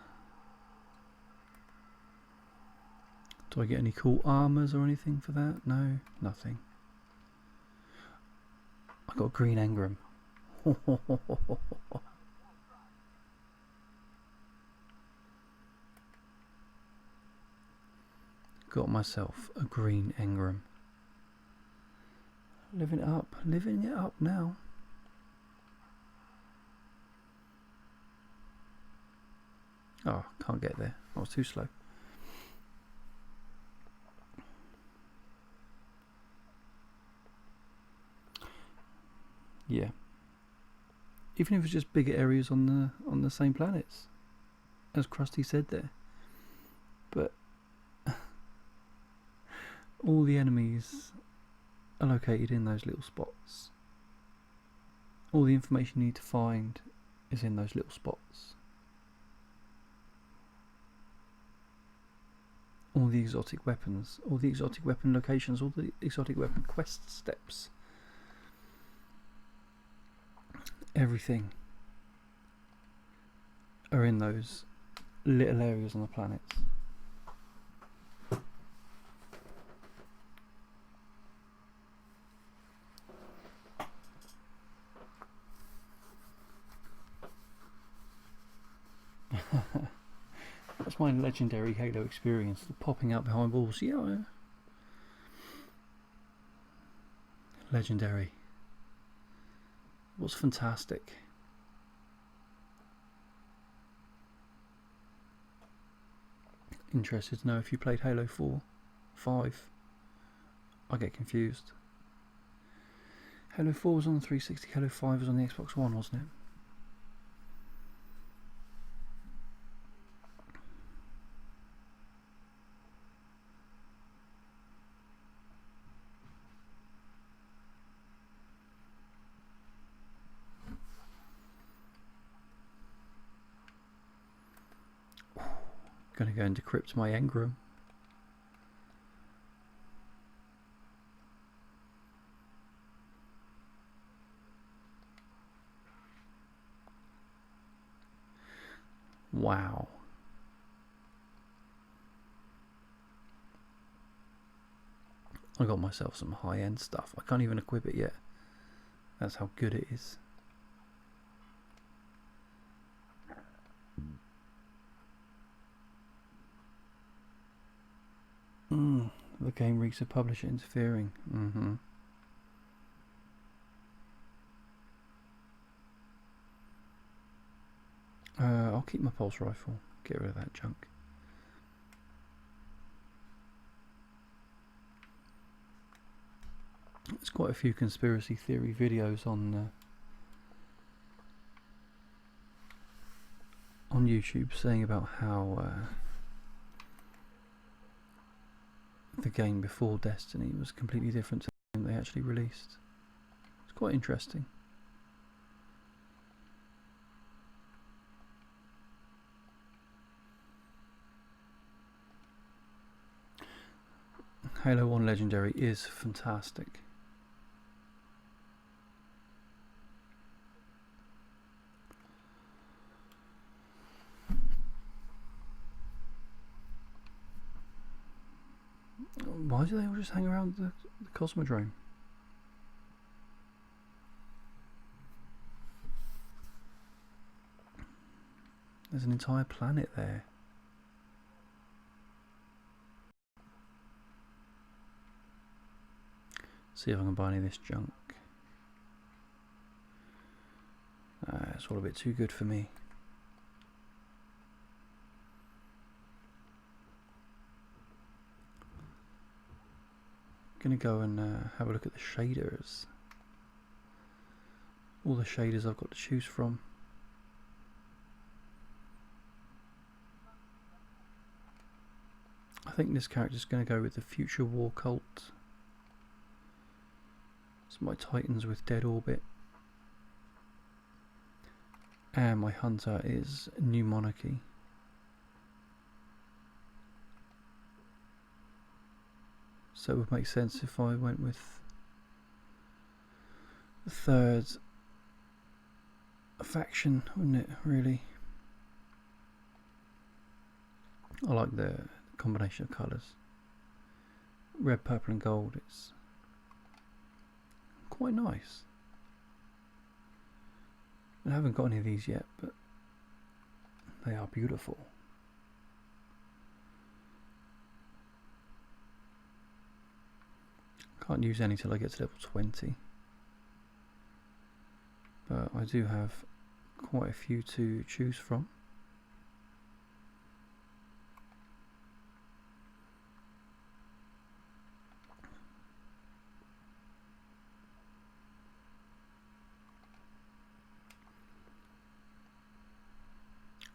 Do I get any cool armors or anything for that? No, nothing. I got green engram. Got myself a green engram. Living it up now. Oh, can't get there. I was too slow. Yeah. Even if it's just bigger areas on the same planets, as Krusty said there. But all the enemies are located in those little spots. All the information you need to find is in those little spots. All the exotic weapons, all the exotic weapon locations, all the exotic weapon quest steps. Everything are in those little areas on the planets. That's my legendary Halo experience, popping out behind walls. Yeah, legendary. It was fantastic. Interested to know if you played Halo 4? 5. I get confused. Halo 4 was on the 360, Halo 5 was on the Xbox One, wasn't it? Gonna go and decrypt my engram. Wow. I got myself some high-end stuff. I can't even equip it yet. That's how good it is. The game reeks of publisher interfering. I'll keep my pulse rifle. Get rid of that junk. There's quite a few conspiracy theory videos on YouTube saying about how the game before Destiny was completely different to the game they actually released. It's quite interesting. Halo 1 Legendary is fantastic. Why do they all just hang around the Cosmodrome? There's an entire planet there. See if I can buy any of this junk. It's all a bit too good for me. Gonna go and have a look at the shaders. All the shaders I've got to choose from. I think this character's going to go with the Future War Cult. It's my Titans with Dead Orbit. And my Hunter is New Monarchy. So it would make sense if I went with the third faction, wouldn't it, really? I like the combination of colours. Red, purple and gold, it's quite nice. I haven't got any of these yet, but they are beautiful. Can't use any till I get to level 20. But I do have quite a few to choose from.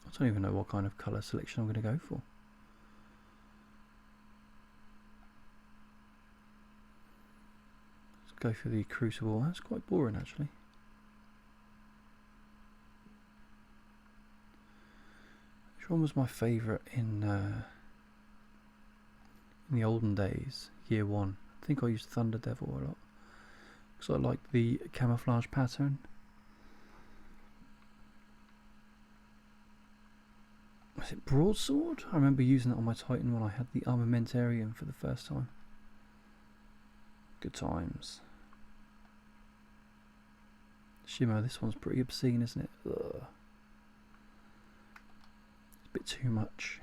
I don't even know what kind of colour selection I'm going to go for. Let's go for the Crucible. That's quite boring actually. Which one was my favourite in the olden days? Year 1. I think I used Thunder Devil a lot because I liked the camouflage pattern. Was it Broadsword? I remember using it on my Titan when I had the Armamentarium for the first time. Good times. Shimmer, this one's pretty obscene, isn't it? Ugh. It's a bit too much.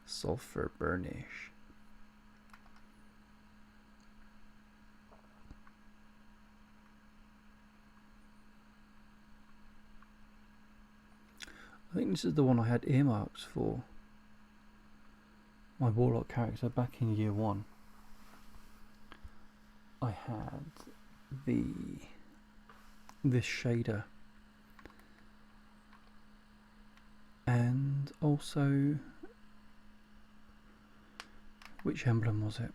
Sulfur burnish. I think this is the one I had earmarked for my Warlock character back in year 1. I had this shader, and also, which emblem was it?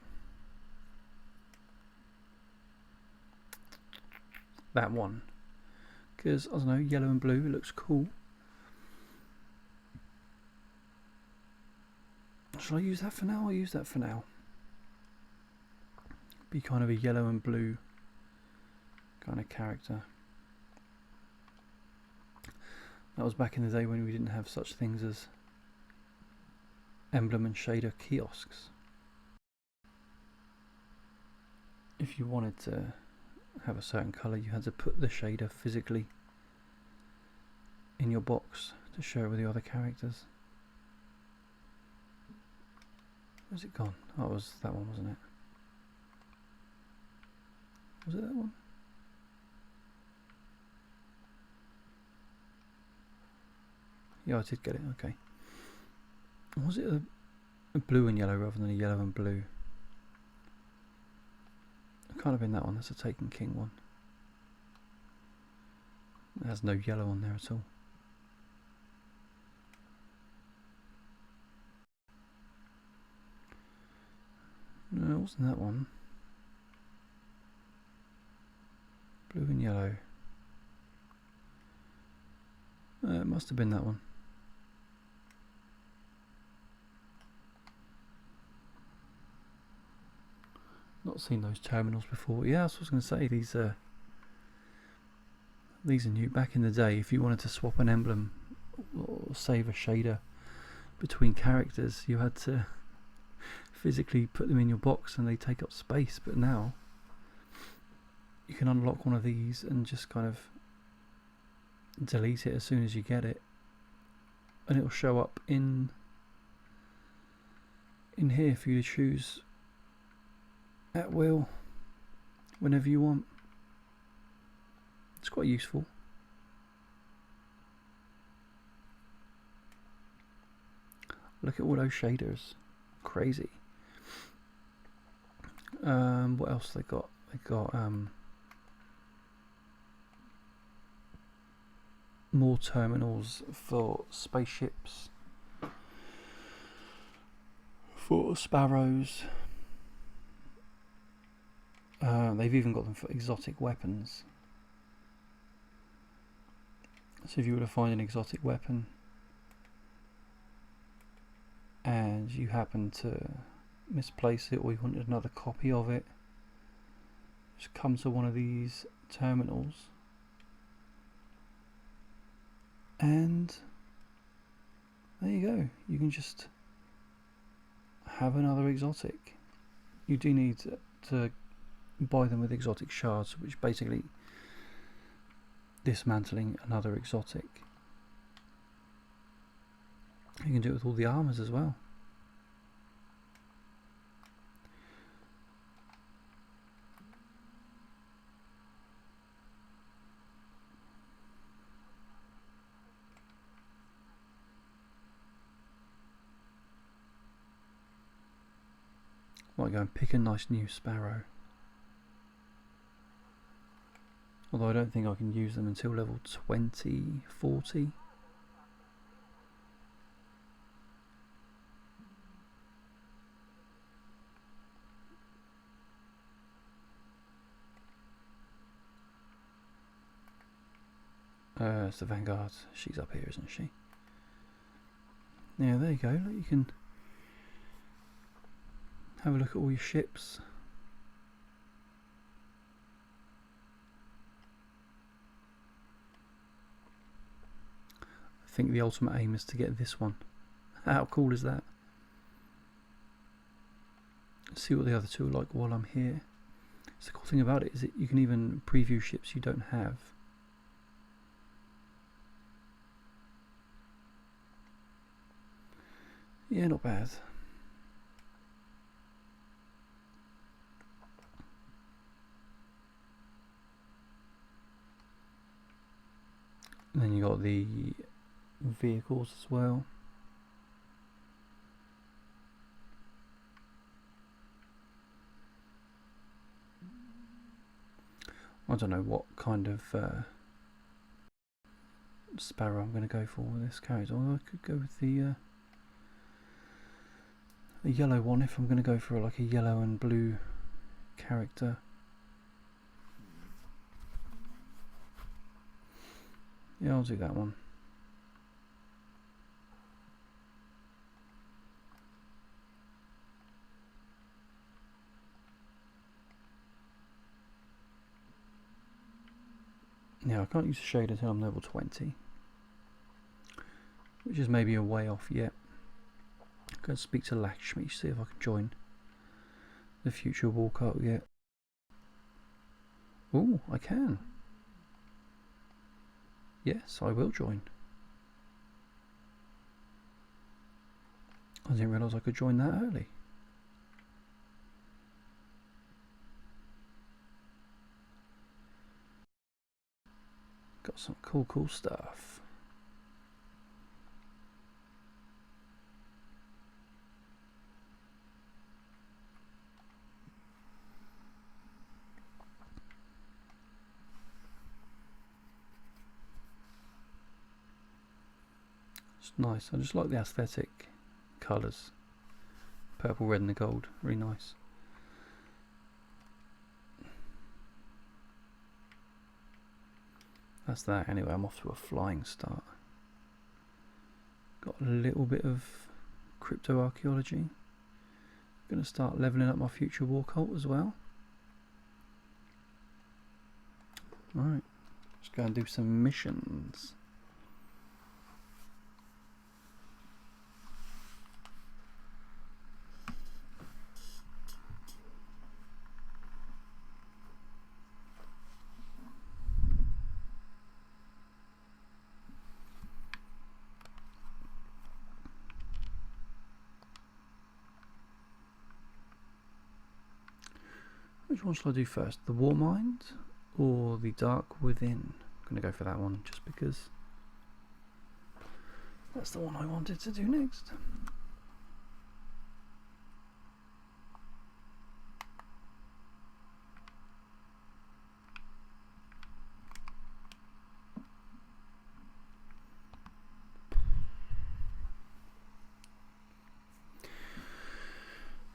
That one, because I don't know, yellow and blue, it looks cool. Shall I use that for now? I'll use that for now. Be kind of a yellow and blue kind of character. That was back in the day when we didn't have such things as emblem and shader kiosks. If you wanted to have a certain colour, you had to put the shader physically in your box to share with the other characters. Where's it gone? Oh, it was that one, wasn't it? Was it that one? Yeah, I did get it, okay. Was it a blue and yellow rather than a yellow and blue? It can't have been that one, that's a Taken King one. It has no yellow on there at all. No, it wasn't that one. Blue and yellow. It must have been that one. Not seen those terminals before. Yeah, that's what I was going to say. These are new. Back in the day, if you wanted to swap an emblem or save a shader between characters, you had to physically put them in your box and they take up space. But now you can unlock one of these and just kind of delete it as soon as you get it, and it'll show up in here for you to choose at will whenever you want. It's quite useful. Look at all those shaders, crazy. What else they got? They got more terminals for spaceships, for sparrows. They've even got them for exotic weapons. So if you were to find an exotic weapon and you happen to misplace it, or you wanted another copy of it, just come to one of these terminals and there you go. You can just have another exotic. You do need to buy them with exotic shards, which basically dismantling another exotic. You can do it with all the armors as well. Might go and pick a nice new sparrow. Although I don't think I can use them until level 20, 40. It's the Vanguard. She's up here, isn't she? Yeah, there you go. Look, you can have a look at all your ships. I think the ultimate aim is to get this one. How cool is that? Let's see what the other two are like while I'm here. So the cool thing about it is that you can even preview ships you don't have. Yeah, not bad. And then you got the vehicles as well. I don't know what kind of sparrow I'm going to go for with this character. Although I could go with the yellow one if I'm going to go for like a yellow and blue character. Yeah, I'll do that one. Yeah, I can't use a shade until I'm level 20, which is maybe a way off yet. I'm going to speak to Lakshmi, see if I can join the future walkout yet. Oh, I can. Yes, I will join. I didn't realise I could join that early. Got some cool stuff. It's nice. I just like the aesthetic colours. Purple, red and the gold. Really nice. That's that. Anyway, I'm off to a flying start. Got a little bit of crypto archaeology. Going to start leveling up my future war cult as well. Alright, let's go and do some missions. Which one shall I do first? The War Mind or the Dark Within? I'm going to go for that one just because that's the one I wanted to do next.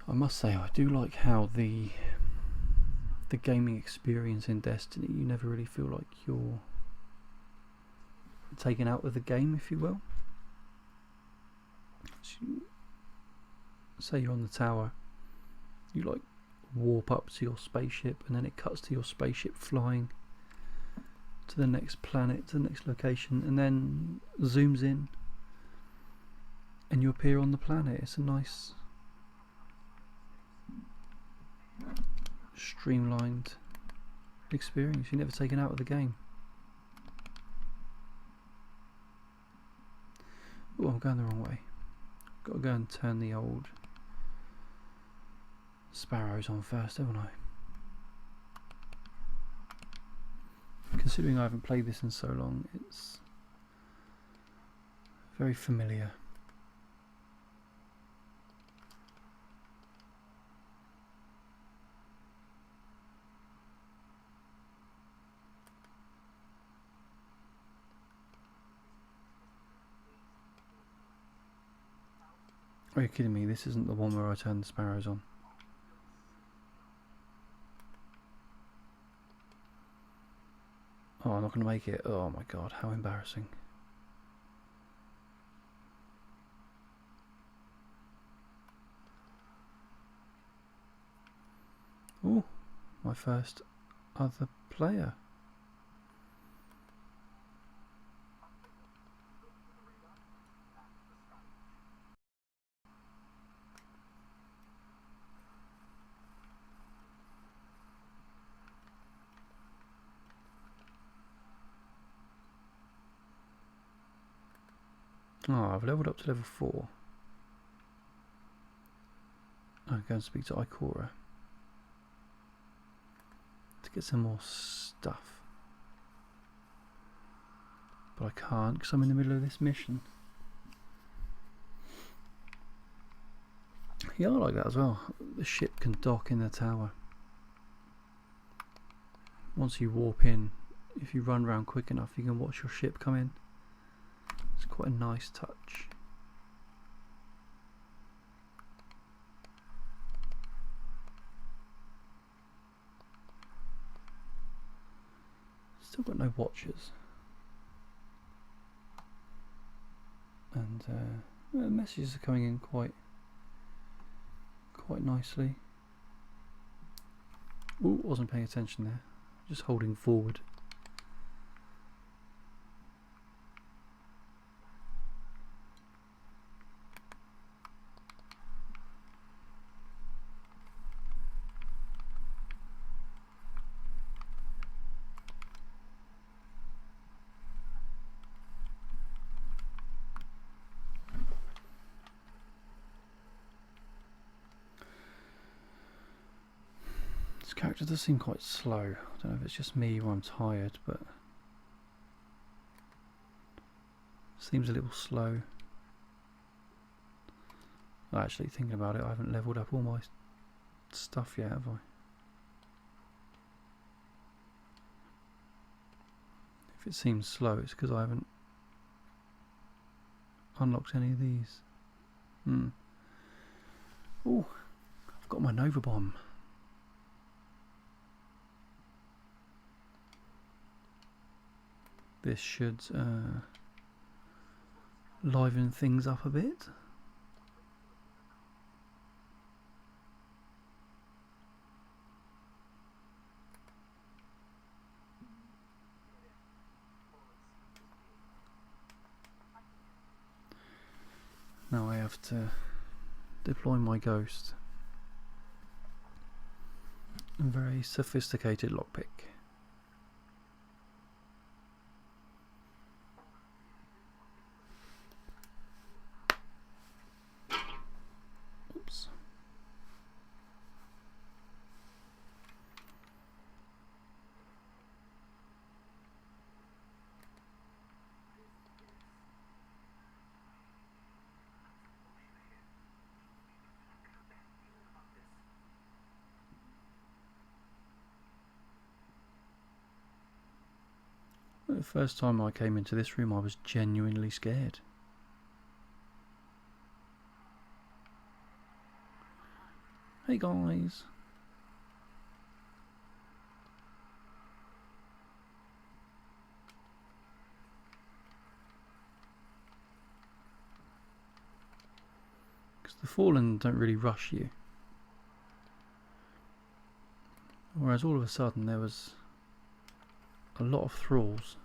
I must say I do like how the gaming experience in Destiny, you never really feel like you're taken out of the game, if you will. So say you're on the tower, you like warp up to your spaceship and then it cuts to your spaceship flying to the next planet, to the next location, and then zooms in and you appear on the planet. It's a nice streamlined experience. You're never taken out of the game. Oh, I'm going the wrong way. Got to go and turn the old sparrows on first, haven't I? Considering I haven't played this in so long, it's very familiar. Are you kidding me? This isn't the one where I turn the sparrows on. Oh, I'm not going to make it. Oh my god, how embarrassing. Oh, my first other player. Oh, I've leveled up to level 4. I'll go and speak to Ikora to get some more stuff. But I can't because I'm in the middle of this mission. Yeah, I like that as well. The ship can dock in the tower. Once you warp in, if you run around quick enough, you can watch your ship come in. It's quite a nice touch. Still got no watchers. And the messages are coming in quite nicely. Ooh, wasn't paying attention there. Just holding forward. This character does seem quite slow. I don't know if it's just me or I'm tired, but seems a little slow. Actually, thinking about it, I haven't leveled up all my stuff yet, have I? If it seems slow, it's because I haven't unlocked any of these. Oh, I've got my Nova Bomb. This should liven things up a bit. Now I have to deploy my ghost. A very sophisticated lockpick. Oops. The first time I came into this room I was genuinely scared. Hey guys. Because the Fallen don't really rush you. Whereas all of a sudden there was a lot of thralls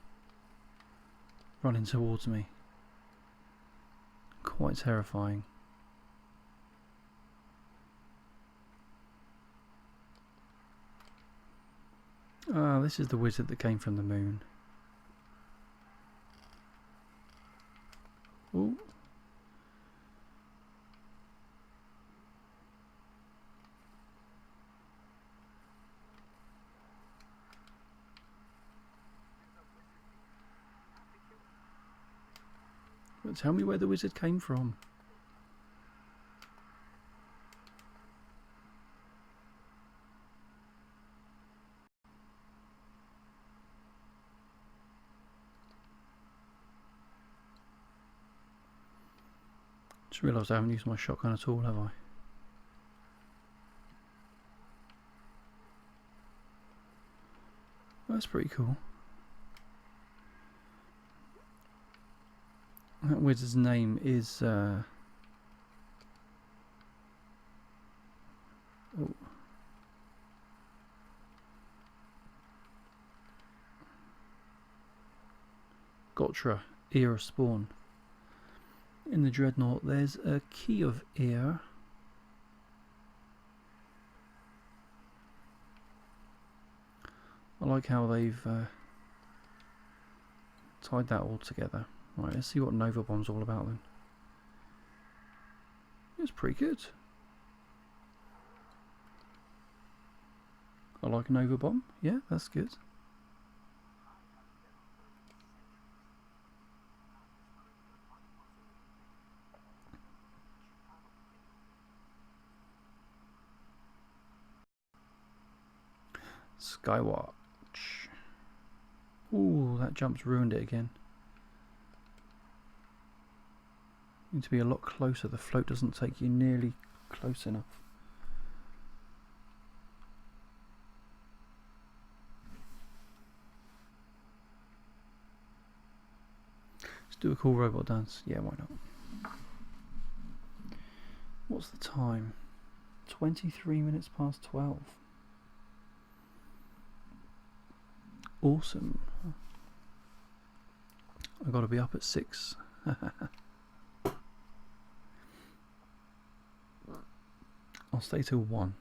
running towards me. Quite terrifying. Ah, this is the wizard that came from the moon. Ooh. But tell me where the wizard came from. Just realised I haven't used my shotgun at all, have I? That's pretty cool. That wizard's name is Gotra, Ear of Spawn. In the Dreadnought there's a Key of Ear. I like how they've tied that all together. Right, let's see what Nova Bomb's all about then. It's pretty good. I like Nova Bomb. Yeah, that's good. Skywatch. Ooh, that jump's ruined it again. Need to be a lot closer. The float doesn't take you nearly close enough. Let's do a cool robot dance. Yeah, why not? What's the time? 23 minutes past 12. Awesome. I've got to be up at 6. I'll stay till 1.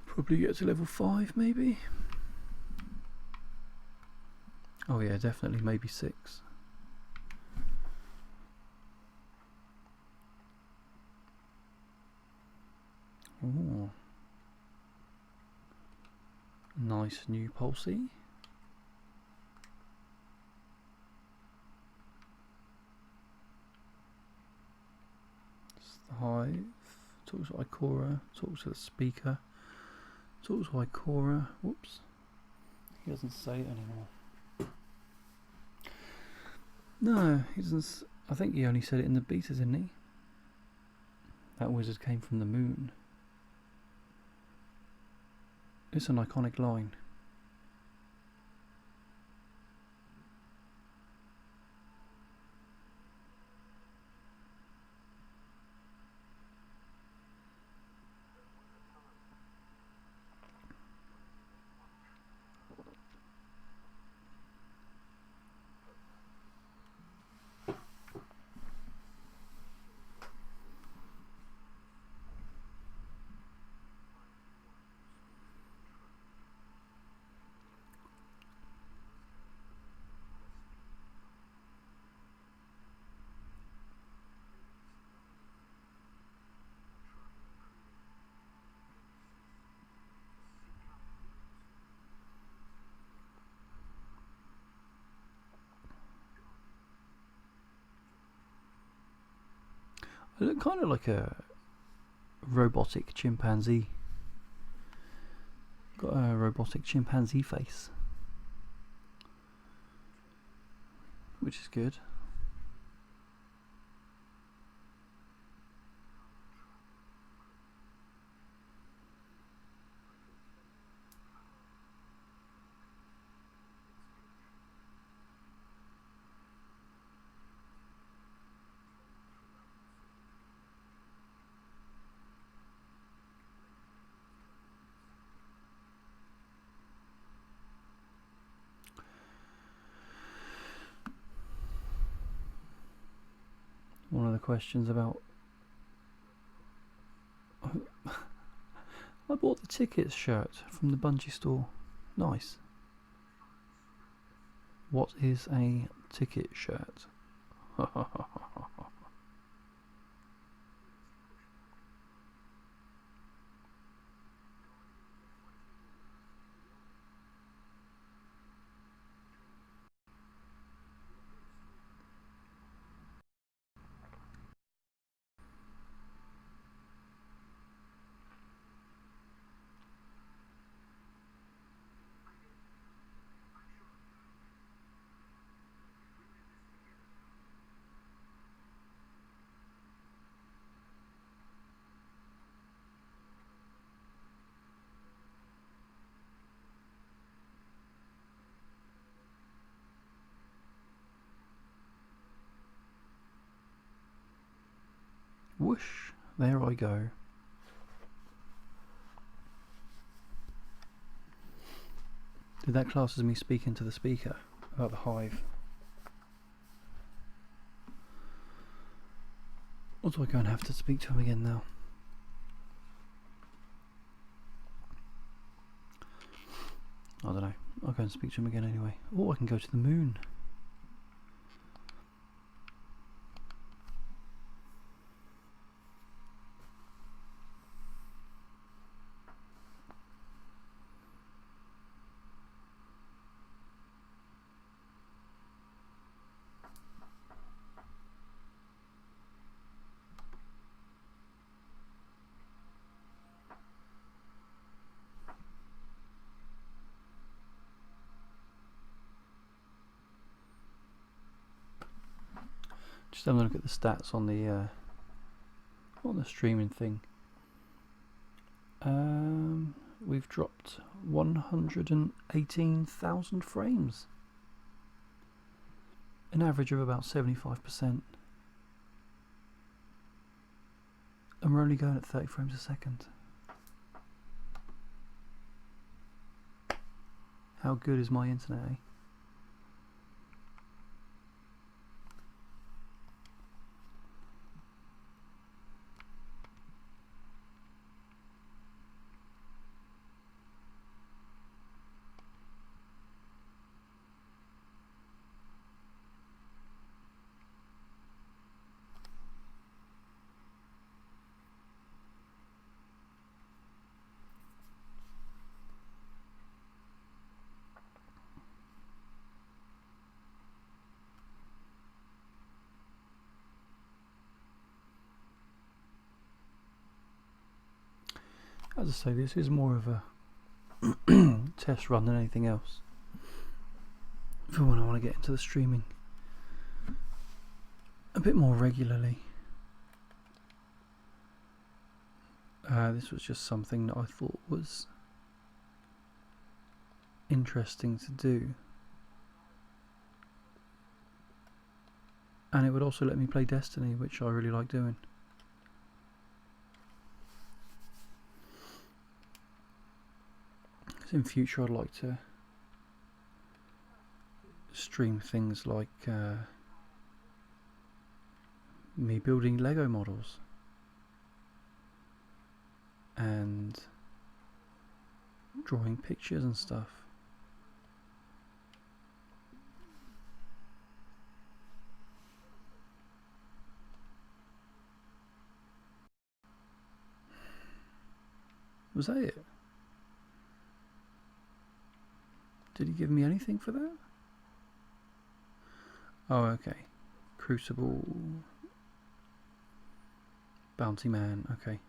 Probably get to level 5 maybe. Oh yeah, definitely maybe 6. Ooh. Nice new Pulsey. It's the Hive. Talk to Ikora. Talk to the speaker. Talk to Ikora. Whoops. He doesn't say it anymore. No, he doesn't. I think he only said it in the beta, didn't he? That wizard came from the moon. It's an iconic line. I look kind of like a robotic chimpanzee. Got a robotic chimpanzee face, which is good. One of the questions about I bought the tickets shirt from the Bungie store. Nice. What is a ticket shirt? Whoosh, there I go. Did that class as me speaking to the speaker about the Hive? Or do I go and have to speak to him again now? I don't know. I'll go and speak to him again anyway. Or I can go to the moon. Just having a look at the stats on the streaming thing. We've dropped 118,000 frames, an average of about 75%, and we're only going at 30 frames a second. How good is my internet, eh? As I say, this is more of a test run than anything else for when I want to get into the streaming a bit more regularly. This was just something that I thought was interesting to do, and it would also let me play Destiny, which I really like doing. In future I'd like to stream things like me building Lego models and drawing pictures and stuff. Was that it? Did he give me anything for that? Oh, okay. Crucible. Bounty Man, okay.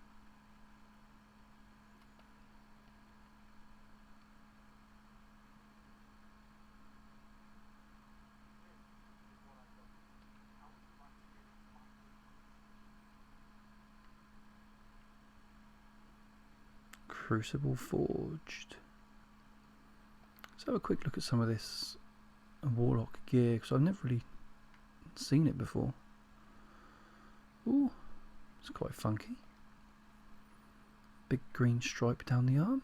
Crucible Forged. Let's have a quick look at some of this Warlock gear, because I've never really seen it before. Ooh, it's quite funky. Big green stripe down the arm.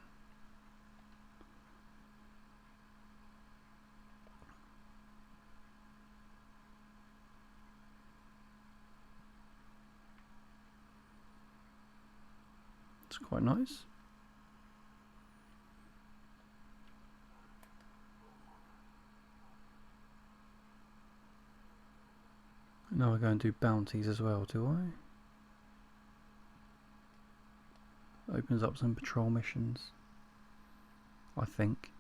It's quite nice. Now I go and do bounties as well, do I? Opens up some patrol missions, I think.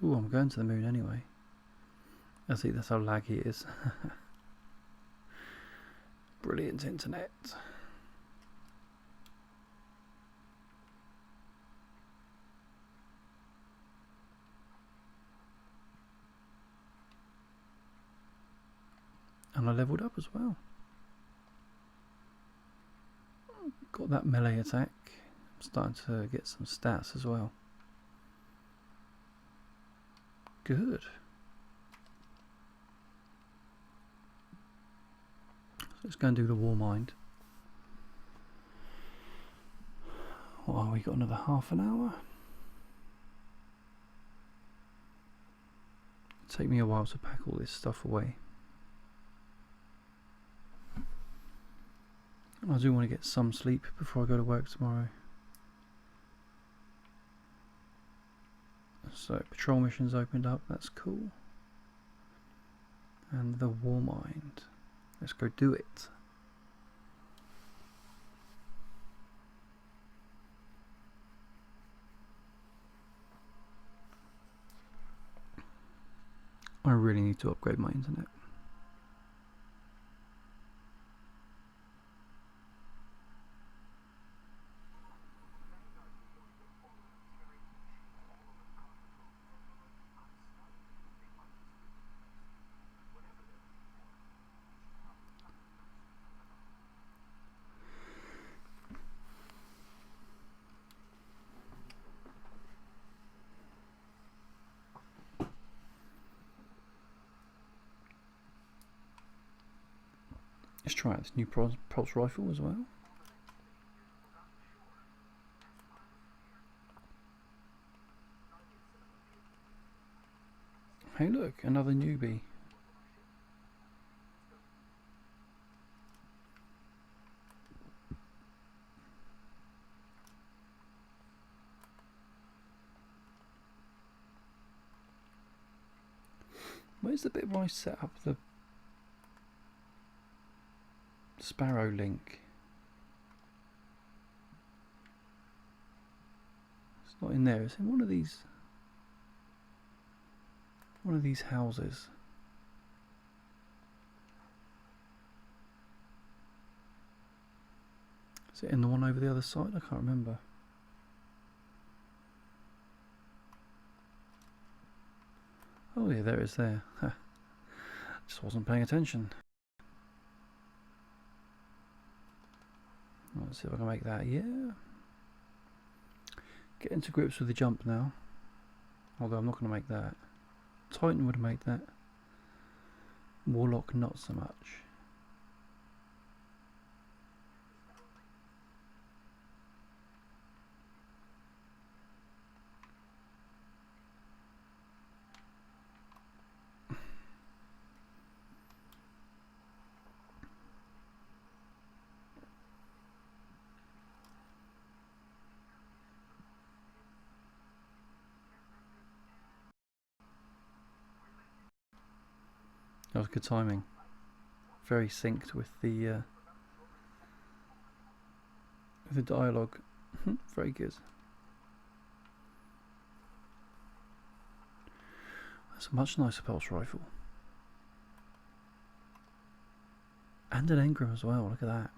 Ooh, I'm going to the moon anyway. I see, that's how laggy it is. Brilliant internet. And I leveled up as well. Got that melee attack. I'm starting to get some stats as well. Good. So let's go and do the War Mind. Well, we got another half an hour. It'll take me a while to pack all this stuff away. I do want to get some sleep before I go to work tomorrow. So patrol missions opened up, that's cool. And the War Mind. Let's go do it. I really need to upgrade my internet. Let's try out this new pulse rifle as well. Hey look, another newbie. Where's the bit where I set up the Sparrow link? It's not in there. It's in one of these houses. Is it in the one over the other side? I can't remember. Oh yeah, there it is there. Just wasn't paying attention. Let's see if I can make that. Yeah. Getting to grips with the jump now. Although I'm not going to make that. Titan would make that. Warlock not so much. That was good timing. Very synced with the dialogue. Very good. That's a much nicer pulse rifle. And an engram as well, look at that.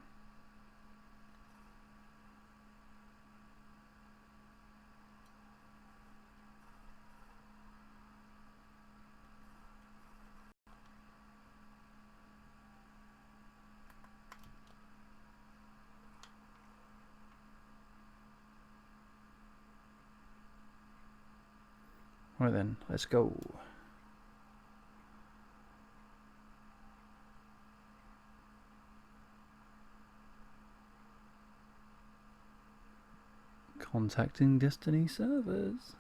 Right then, let's go. Contacting Destiny servers.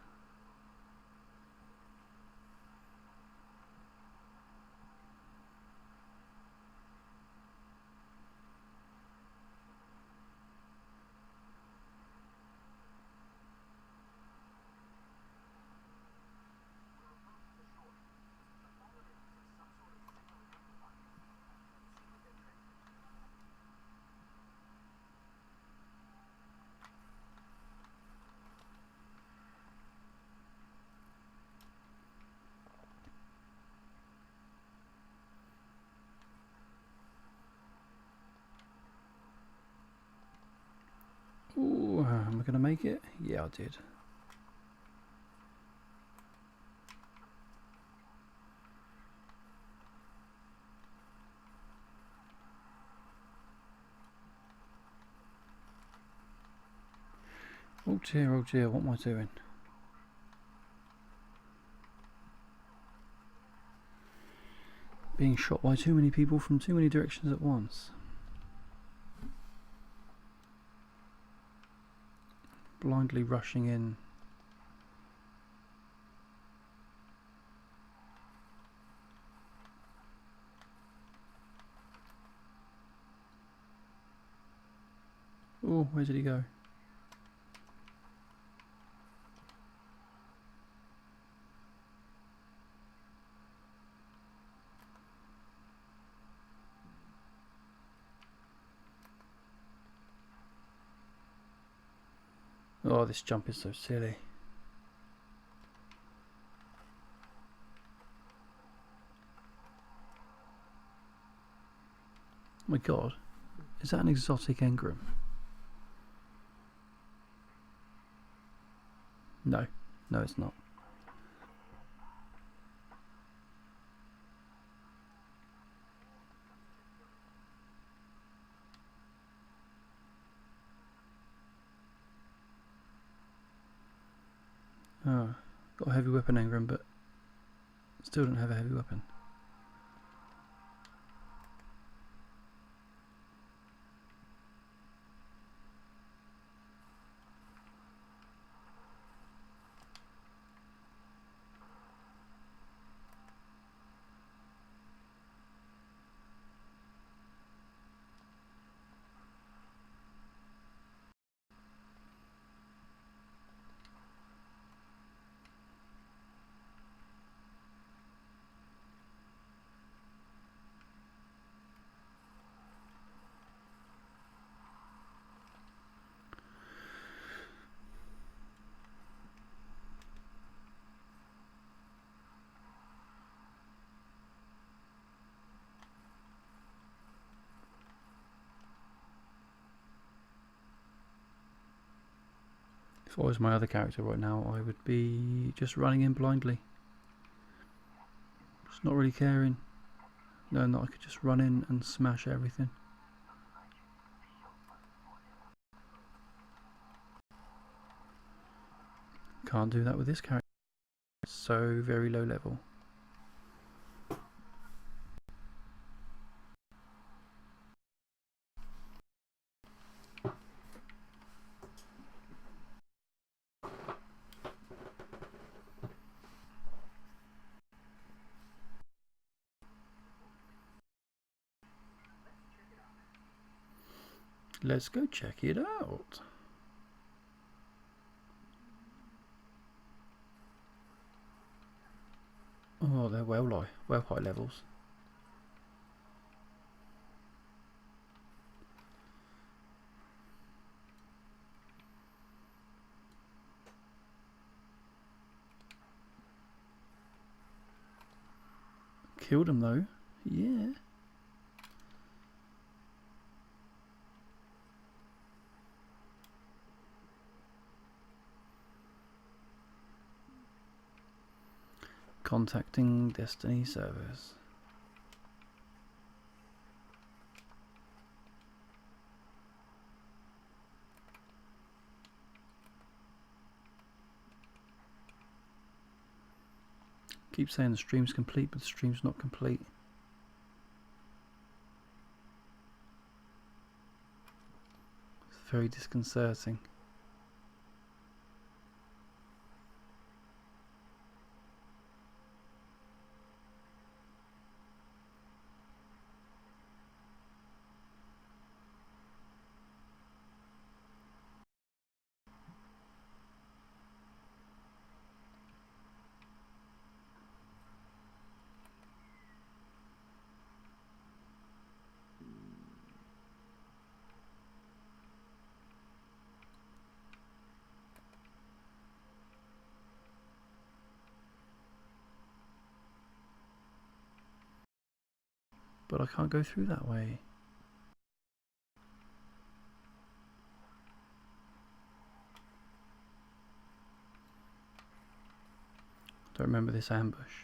Ooh, am I going to make it? Yeah, I did. Oh dear, what am I doing? Being shot by too many people from too many directions at once. Blindly rushing in. Oh, where did he go? Oh, this jump is so silly. Oh my god, is that an exotic engram? No, no it's not. Oh, got a heavy weapon engram, but still don't have a heavy weapon. If I was my other character right now, I would be just running in blindly. Just not really caring. Knowing that I could just run in and smash everything. Can't do that with this character. So very low level. Let's go check it out. Oh, they're well high levels. Killed them though. Yeah. Contacting Destiny servers. Keep saying the stream's complete, but the stream's not complete. It's very disconcerting. But I can't go through that way. Don't remember this ambush.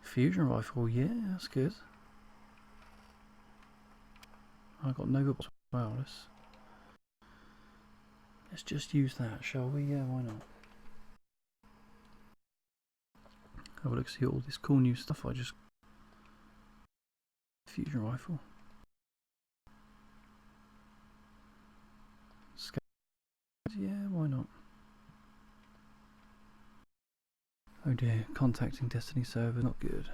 Fusion rifle, yeah, that's good. I got Nova as well. Let's just use that, shall we? Yeah, why not? Have a look, see all this cool new stuff I just... Fusion rifle. Yeah, why not? Oh dear, contacting Destiny server, not good.